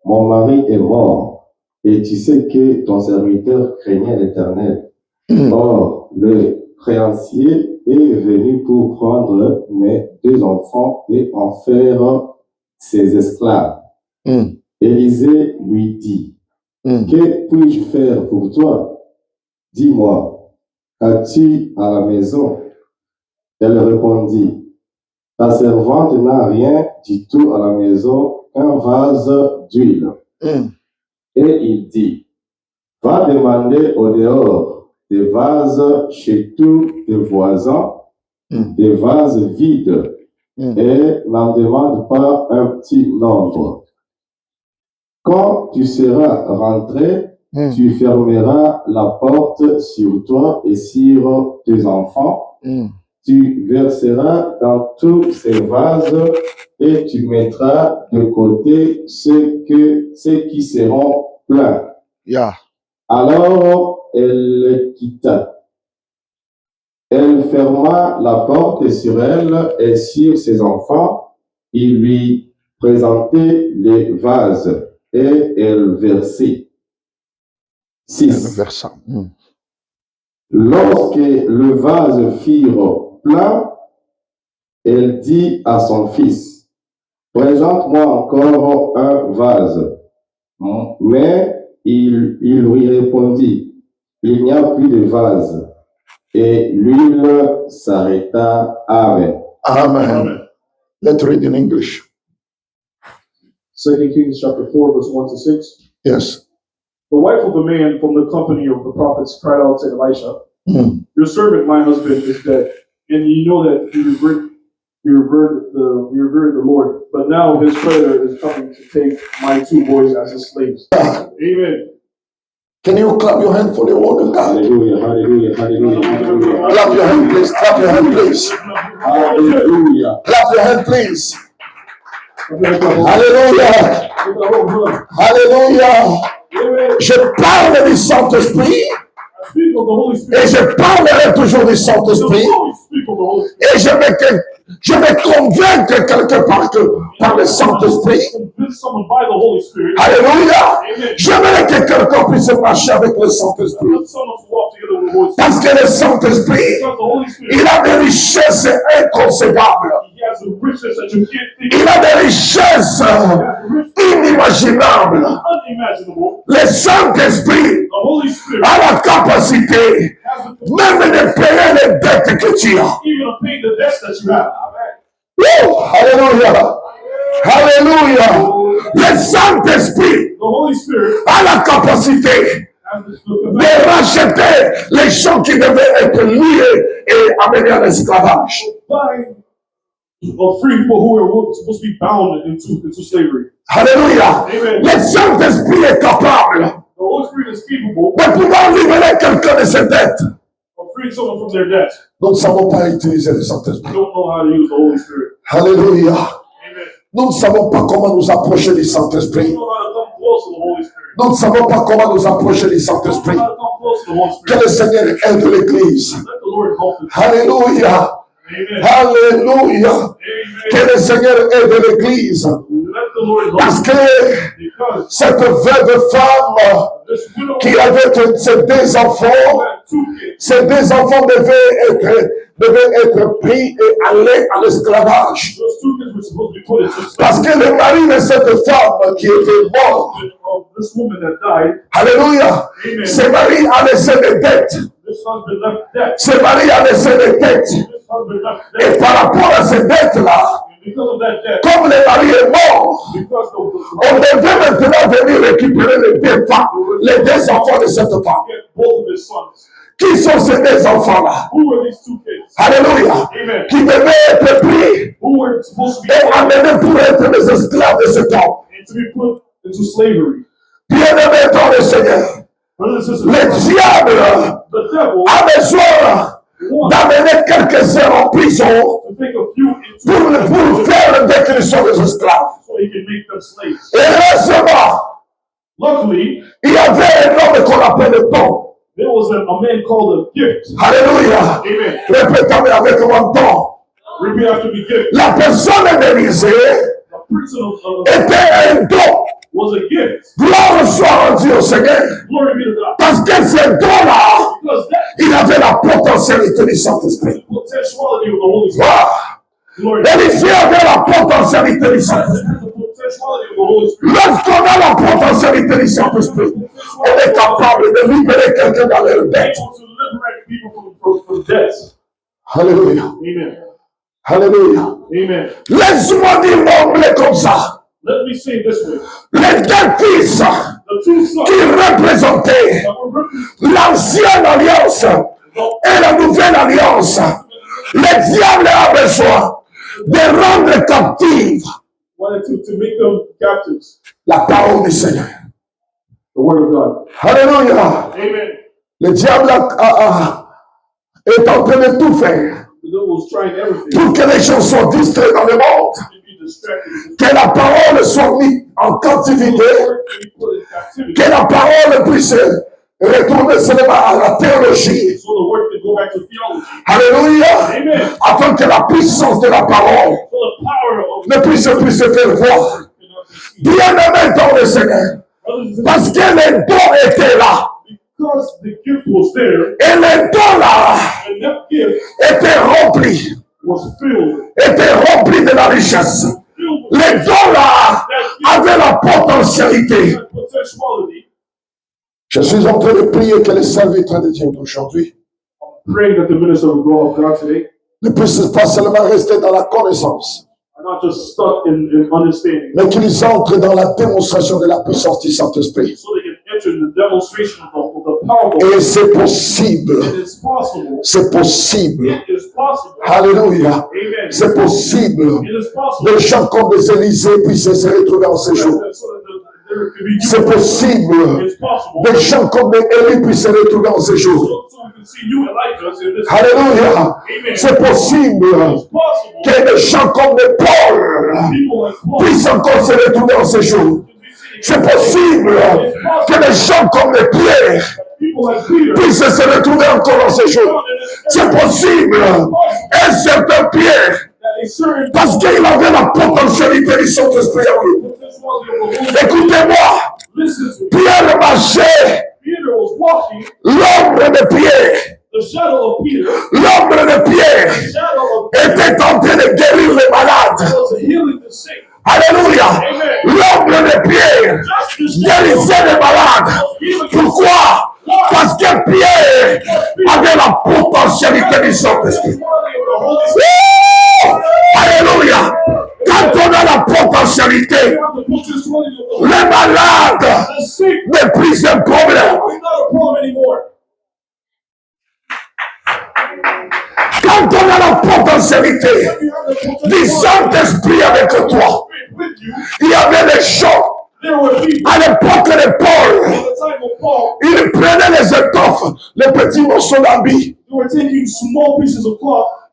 mon mari est mort, et tu sais que ton serviteur craignait l'Éternel. Or, le créancier est venu pour prendre mes 2 enfants et en faire ses esclaves. Élisée lui dit, que puis-je faire pour toi? Dis-moi, as-tu à la maison? Elle répondit, ta servante n'a rien du tout à la maison qu'un vase d'huile. Et il dit, va demander au dehors des vases chez tous tes voisins, des vases vides, et n'en demande pas un petit nombre. Quand tu seras rentré, tu fermeras la porte sur toi et sur tes enfants. Tu verseras dans tous ces vases et tu mettras de côté ceux qui seront pleins. Yeah. Alors elle le quitta. Elle ferma la porte sur elle et sur ses enfants. Il lui présentait les vases et elle versait. 6. Versant. Lorsque le vase furent plein, elle dit à son fils, présente-moi encore un vase. Mais il lui répondit, il n'y a plus de vase. Et l'huile s'arrêta. Amen. Amen. Let's read in English. 2 Kings chapter 4, verse 1 to 6. Yes. The wife of the man from the company of the prophets cried out to Elisha, Your servant, my husband, is dead, and you know that you revered the Lord. But now his creditor is coming to take my 2 boys as his slaves. Amen. Can you clap your hand for the word of God? Hallelujah, hallelujah, hallelujah, hallelujah. Clap your hand, please. Clap your hand, please. Hallelujah. Clap your hand, please. Hallelujah. Hallelujah. Je parle du Saint-Esprit et je parlerai toujours du Saint-Esprit et je vais convaincre quelque part par le Saint-Esprit. Alléluia. J'aimerais que quelqu'un puisse marcher avec le Saint-Esprit. Parce que le Saint-Esprit, il a des richesses inconcevables. Il a des richesses inimaginables. Le Saint-Esprit a la capacité même de payer les dettes que tu as. Alléluia. Alléluia. Le Saint-Esprit a la capacité de racheter les gens qui devaient être liés et amenés à l'esclavage. Of free people who were supposed to be bound into slavery. Alléluia. Amen. Le Saint-Esprit est capable The Holy Spirit is capable de pouvoir libérer quelqu'un de ses dettes. of freeing someone from their debt. Nous ne savons pas utiliser le Saint-Esprit. We don't know how to use the Holy Spirit. Alléluia. Amen. Nous ne savons pas comment nous approcher du We Saint-Esprit. don't know how to come close to the Holy Spirit. Nous ne savons pas comment nous approcher du We don't Saint-Esprit. know how to come close to the Holy Que Spirit. le Seigneur aide l'Église. Let the Lord help us. Alléluia. Amen. Alléluia. Amen. Que le Seigneur aide l'Église. Let the Lord help Parce us. que Because cette veuve femme this widow qui avait ses 2 enfants, had 2 kids. ces 2 enfants devaient être pris et aller à l'esclavage. Those 2 kids were supposed to be put into Parce slavery. que le mari de cette femme qui était mort, Of this woman that died, alléluia, Amen. ce mari a laissé des dettes. This husband left debt. Ce mari a laissé des dettes. This husband left Et debt. par rapport à ces dettes-là, And because of that debt, comme le mari est mort, because on devait maintenant venir récupérer les 2 femmes, les 2 enfants de cette femme. get both of his sons. Qui sont ces 2 enfants-là? Who were these 2 kids? Alléluia. Amen. Qui devaient être pris Who were supposed to be et taken amenés pour être les esclaves de cet homme. and to be put into slavery. Bien-aimés dans le Seigneur, Brothers and sisters, le diable the devil a besoin wants d'amener quelques-uns en prison to take a few into pour faire dès qu'ils sont des esclaves. so he can make them slaves. Et heureusement, Luckily, il y avait un homme qu'on appelle Don. there was a man called a gift. Alléluia. Amen. Répétez avec moi, Don. Repeat after me, gift. La personne d'Élisée The person of était un don. was a gift. Gloire soit rendue au Seigneur. Glory be to God. Parce que ce don-là, Because that il avait la potentialité du Saint-Esprit. potentiality of the Holy Spirit. Wow. Glory. Élisée avait la potentialité du It Saint-Esprit. has the potentiality of the Holy Spirit. Lorsqu'on a la potentialité du Saint-Esprit, on est capable de libérer quelqu'un dans leur dette. Able to liberate people from debts. Alléluia. Amen. Alléluia. Amen. Laisse-moi dire l'anglais comme ça. Let me say it this way. Les 2 fils The 2 sons qui représentaient that were written l'ancienne alliance et la nouvelle alliance, le diable a besoin de rendre captive wanted to make them captives. la parole du Seigneur. The word of God. Alléluia. Amen. Le diable est en train de tout faire The devil was trying everything pour que les gens soient distraits dans le monde, to be distracted. que la parole soit mise en The captivité, word can be put in captivity. que la parole puisse retourner seulement à la théologie. So the word can go back to theology. Alléluia. Amen. Afin que la puissance de la parole So the power of ne puisse plus se faire voir. Bien-aimé dans le Seigneur. Parce que les dons étaient là. because the gift was there, Et les dons là and that gift étaient remplis. was filled. Étaient remplis de la richesse. Les dons là avaient la potentialité. That potentiality. Je suis en train de prier que les serviteurs de Dieu d'aujourd'hui Praying that the minister of God today ne puissent pas seulement rester dans la connaissance, are not just stuck in understanding, mais qu'ils entrent dans la démonstration de la puissance du Saint-Esprit. so they can enter the demonstration of the power of Et c'est possible. It is possible. C'est possible. It is possible. Alléluia. Amen. C'est possible. It is possible. Des gens comme des Élysées puissent se retrouver en ce jour. So that there could be C'est possible. It's possible. Des gens comme des Élie puissent se retrouver en ce jour. So we can see you and Elijah in this. Alléluia. Amen. C'est possible It's possible. que des gens comme des Paul People like Paul puissent encore se retrouver en ce jour. C'est possible que des gens comme les Pierre people like Peter puissent se retrouver encore en ce jour. C'est possible. Un certain Pierre, a certain parce qu'il avait la potentialité du Saint-Esprit en lui. potentiality of the Holy Spirit. Écoutez-moi, Listen to me. Pierre marchait, Peter was walking l'ombre de Pierre, the shadow of Peter. l'ombre de Pierre The shadow of Peter était en train de guérir les malades. was healing the sick. Alléluia. L'ombre de Pierre Just the guérissait les malades. Pourquoi? Parce que Pierre avait la potentialité du Saint-Esprit. Wouh! Alléluia. Quand on a la potentialité, les malades n'est plus un problème. Quand on a la potentialité du Saint-Esprit avec toi, il y avait des gens à l'époque de Paul. Il prenait les étoffes, les petits morceaux d'habits.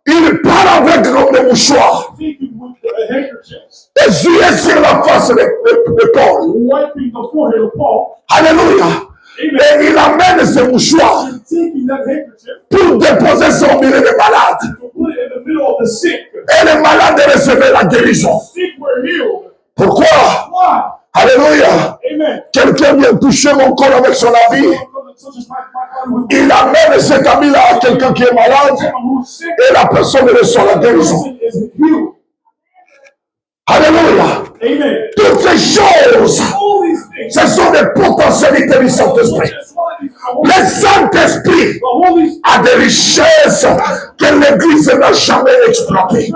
Il part avec des mouchoirs. Essuyait sur la face de Paul. Alléluia. Et il amène ses mouchoirs pour déposer son milieu de malades. Et les malades recevaient la guérison. Pourquoi? Alléluia. Quelqu'un vient toucher mon corps avec son habit. Il amène cet habit-là à quelqu'un qui est malade. Et la personne reçoit la guérison. Alléluia. Toutes ces choses, ce sont des potentialités du Saint-Esprit. Le Saint-Esprit a des richesses que l'Église n'a jamais exploitées.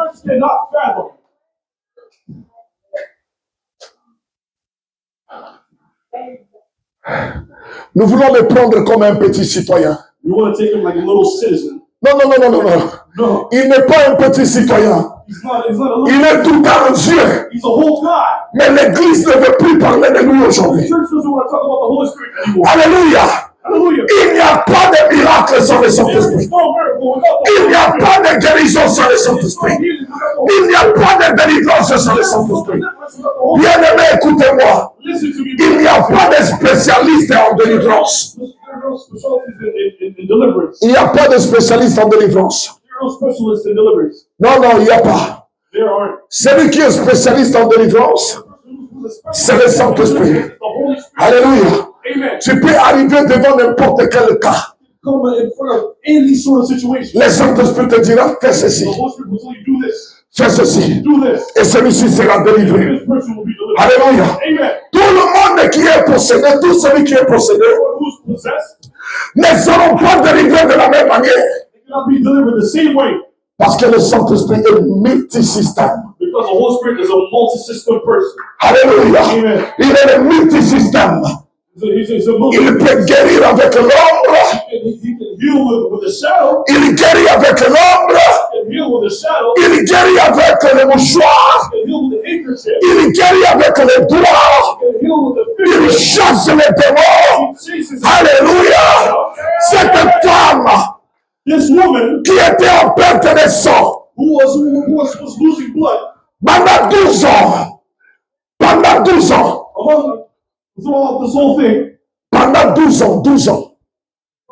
Nous voulons le prendre comme un petit citoyen. You want to take him like a little citizen. Non, non, non, non, non, non. No, Il n'est pas un petit citoyen. he's not a little. Il est tout en Dieu. He's a whole guy. Mais l'Église ne veut plus parler de lui The aujourd'hui. church doesn't want to talk about the Holy Spirit anymore. Alléluia. Hallelujah. Il n'y a pas de miracle sans le There Saint-Esprit. is no miracle without the Il n'y a Holy pas de guérison sans le Spirit. Saint-Esprit. No healing without the Holy Il n'y a pas de délivrance sans le Saint-Esprit. Bien-aimé, écoutez-moi. Listen to me. Il n'y a pas de spécialiste en délivrance. There are no specialties in deliverance. Il n'y a pas de spécialiste en délivrance. There are no specialists in deliverance. Non, non, il n'y a pas. There aren't. Celui qui est spécialiste en délivrance, c'est le Saint-Esprit. The Holy Spirit. Alléluia. Amen. Tu peux arriver devant n'importe quel cas. Come in front of any sort of situation. Le Saint-Esprit te dira, fais ceci, The Holy Spirit will tell you do this. fais ceci. Do this. Et celui-ci sera délivré. This person will be delivered. Alléluia. Amen. Tout le monde qui est possédé, tout celui qui est possédé, Everyone who's possessed, ne seront pas délivrés de la même manière. they cannot be delivered the same way. Parce que le Saint-Esprit est multisystème. Because the Holy Spirit is a multi-system person. Alléluia. Amen. Il est le multisystème. He's a Il peut guérir avec l'ombre. he can heal with the shadow. Il guérit avec l'ombre. He can heal with the shadow. Il guérit avec le mouchoir. He can heal with the handkerchief. Il guérit avec les doigts. He can heal with the Il finger. chasse les démons. He chases Alléluia. Cette femme this woman qui était en perte de sang who was losing blood pendant 12 ans. Pendant 12 ans. among this whole thing. Pendant 12 ans. 12 ans.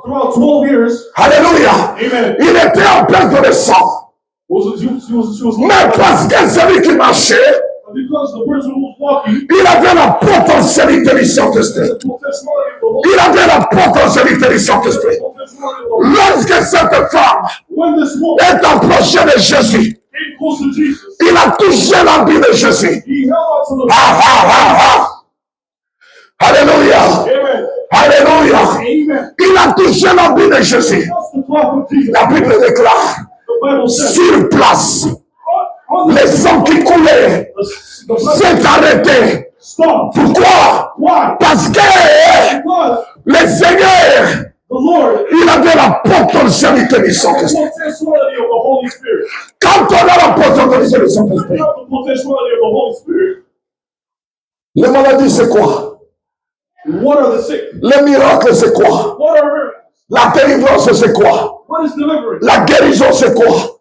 Throughout 12 years, Alléluia. amen, Il était en perte de sang. she was Mais parce que celui qui marchait, because the person who was walking, il avait la potentialité du Saint-Esprit. the potentiality of the Holy Il avait la potentialité du Saint-Esprit. Lorsque cette femme when this woman est approchée de Jésus, came close to Jesus, il a touché l'habit de Jésus. he held on to the Ah, ah, ah, ah. Alléluia. amen, Alléluia. amen. Il a touché l'habit de Jésus. That's the cloth of Jesus. La Bible déclare, The Bible says, sur place, on le sang qui coulait the blood s'est arrêté. stopped. Pourquoi? Why? Parce que Because le Seigneur, the Lord il avait la potentialité du has the Saint-Esprit. potentiality of the Holy Spirit. Quand on a la potentialité du We Saint-Esprit, have the potentiality of the Holy Spirit. les maladies c'est quoi? What are the sick? Les miracles c'est quoi? What are miracles? La délivrance c'est quoi? What is deliverance? La guérison c'est quoi?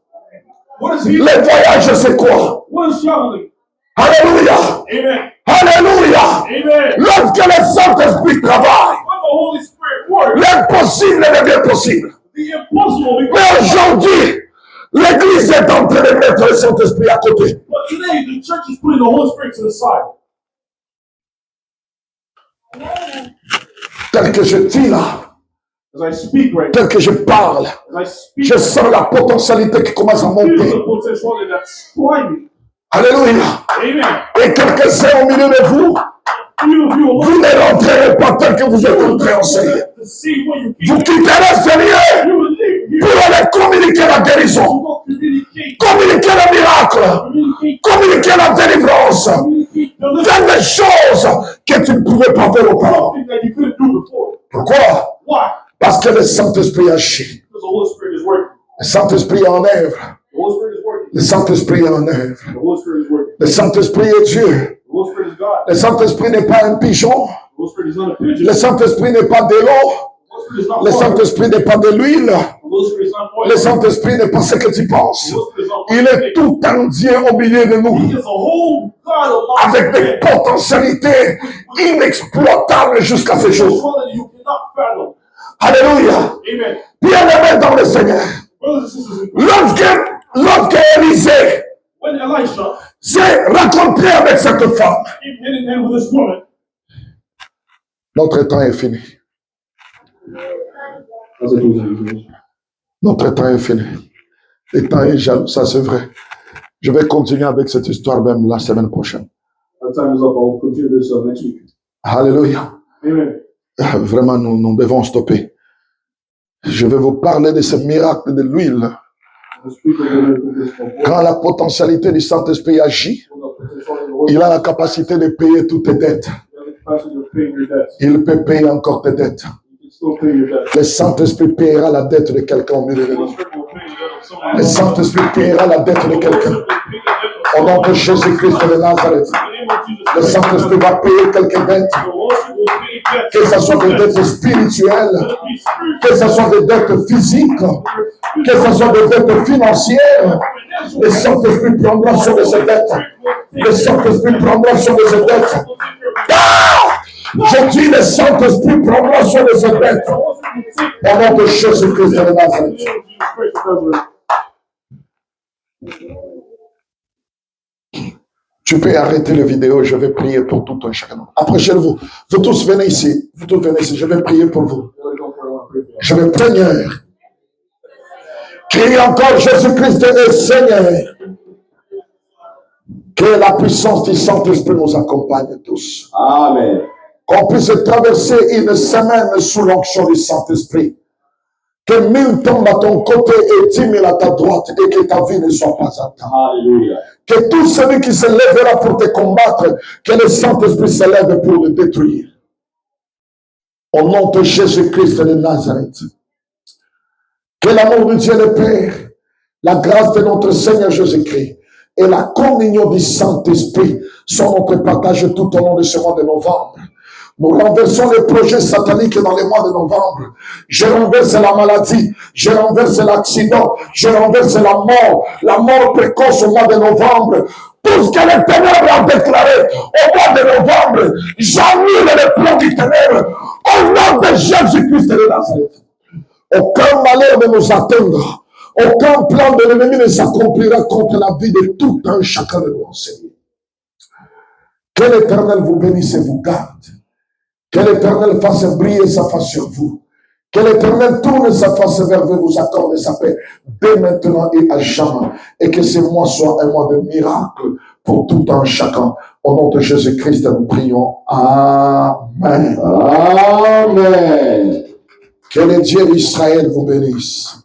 What is healing? Les voyages c'est quoi? What is traveling? Alléluia! Amen. Alléluia! Amen. Lorsque le Saint-Esprit travaille, When the Holy Spirit works, l'impossible devient possible. the impossible becomes Mais possible. aujourd'hui, l'Église est en train de mettre le Saint-Esprit à côté. But today, the church is putting the Holy Spirit to the side. Tel que je dis là, As I speak right now, tel que je parle, as I speak, je sens la potentialité qui commence à feel monter. the potentiality that's climbing. Alléluia. Amen. Et quelques-uns au milieu de vous, Few of you vous alone ne rentrerez pas tel que vous êtes entré en Seigneur. to see when you Vous keep quitterez le Seigneur you will live pour here. aller communiquer la guérison, You will communicate, communiquer le miracle, communicate, communiquer la délivrance, communicate deliverance. faire des choses que tu ne pouvais pas faire auparavant. Something that you couldn't do before. Pourquoi? Why? Parce que le Saint-Esprit agit. Because the Holy Spirit is working. Le Saint-Esprit est en œuvre. The Holy Spirit is working. Le Saint-Esprit est en œuvre. The Holy Spirit is working. Le Saint-Esprit est Dieu. The Holy Spirit is God. Le Saint-Esprit n'est pas un pigeon. The Holy Spirit is not a pigeon. Le Saint-Esprit n'est pas de l'eau. The Holy Spirit is not Le water. Saint-Esprit n'est pas de l'huile. The Holy Spirit is not oil. Le Saint-Esprit n'est pas ce que tu penses. The Holy Spirit is not Il est tout entier au milieu de He nous, is a whole God among avec des men. potentialités inexploitables jusqu'à ce jour. Potentiality you cannot fathom. Alléluia. Amen. Bien-aimés dans le Seigneur. Brothers and sisters in Christ, Lorsque Élisée when Elisha s'est rencontré avec cette femme, came hand in hand with this woman, notre temps est fini. Notre temps est fini. Le temps est jaloux, ça c'est vrai. Je vais continuer avec cette histoire même la semaine prochaine. our time is up. I'll continue this next week. Alléluia. Amen. Vraiment, nous devons stopper. Je vais vous parler de ce miracle de l'huile. I'll speak a little bit of this before. Quand la potentialité du Saint-Esprit agit, When the potentiality of the Holy il a la capacité de payer toutes tes dettes. Spirit, you have the capacity of paying your debts. Il peut payer encore tes dettes. You can still pay your debts. Le Saint-Esprit payera la dette de quelqu'un au milieu de The Holy nous. Spirit will pay the debt of someone Le else. Saint-Esprit payera la dette de The Holy quelqu'un. Spirit will pay the debt of Au nom de Jésus-Christ de Nazareth, In the name of Jesus le Christ. Saint-Esprit va payer quelques dettes, The Holy Spirit will pay debts. que ce soit des dettes spirituelles, Let it be spiritual. que ce soit des dettes physiques, que ce soit des dettes financières. Le Saint-Esprit prendra sur de ces dettes. Le Saint-Esprit prendra sur de ces dettes. Ah! Je dis le Saint-Esprit prendra sur de ces dettes. Au nom de Jésus-Christ de Nazareth. Tu peux arrêter la vidéo, je vais prier pour tout un chacun. Approchez-vous. Vous tous venez ici. Vous tous venez ici. Je vais prier pour vous. Je vais prier. Crie encore Jésus-Christ est Seigneur. Que la puissance du Saint-Esprit nous accompagne tous. Amen. Qu'on puisse traverser une semaine sous l'onction du Saint-Esprit. Que 1000 tombent à ton côté et 10 000 à ta droite et que ta vie ne soit pas atteinte. Alléluia. Que tout celui qui se lèvera pour te combattre, que le Saint-Esprit se lève pour le détruire. Au nom de Jésus-Christ de Nazareth. Que l'amour de Dieu le Père, la grâce de notre Seigneur Jésus-Christ et la communion du Saint-Esprit sont notre partage tout au long de ce mois de novembre. Nous renversons les projets sataniques dans les mois de novembre. Je renverse la maladie, je renverse l'accident, je renverse la mort précoce au mois de novembre. Tout ce que les ténèbres a déclaré au mois de novembre, j'annule les plans du ténèbre au nom de Jésus-Christ de Nazareth. Aucun malheur ne nous atteindra. Aucun plan de l'ennemi ne s'accomplira contre la vie de tout un chacun de nous, Seigneur. Que l'Éternel vous bénisse et vous garde. Que l'Éternel fasse briller sa face sur vous. Que l'Éternel tourne sa face vers vous, vous accorde sa paix dès maintenant et à jamais. Et que ce mois soit un mois de miracle pour tout un chacun. Au nom de Jésus-Christ, nous prions. Amen. Amen. Que le Dieu d'Israël vous bénisse.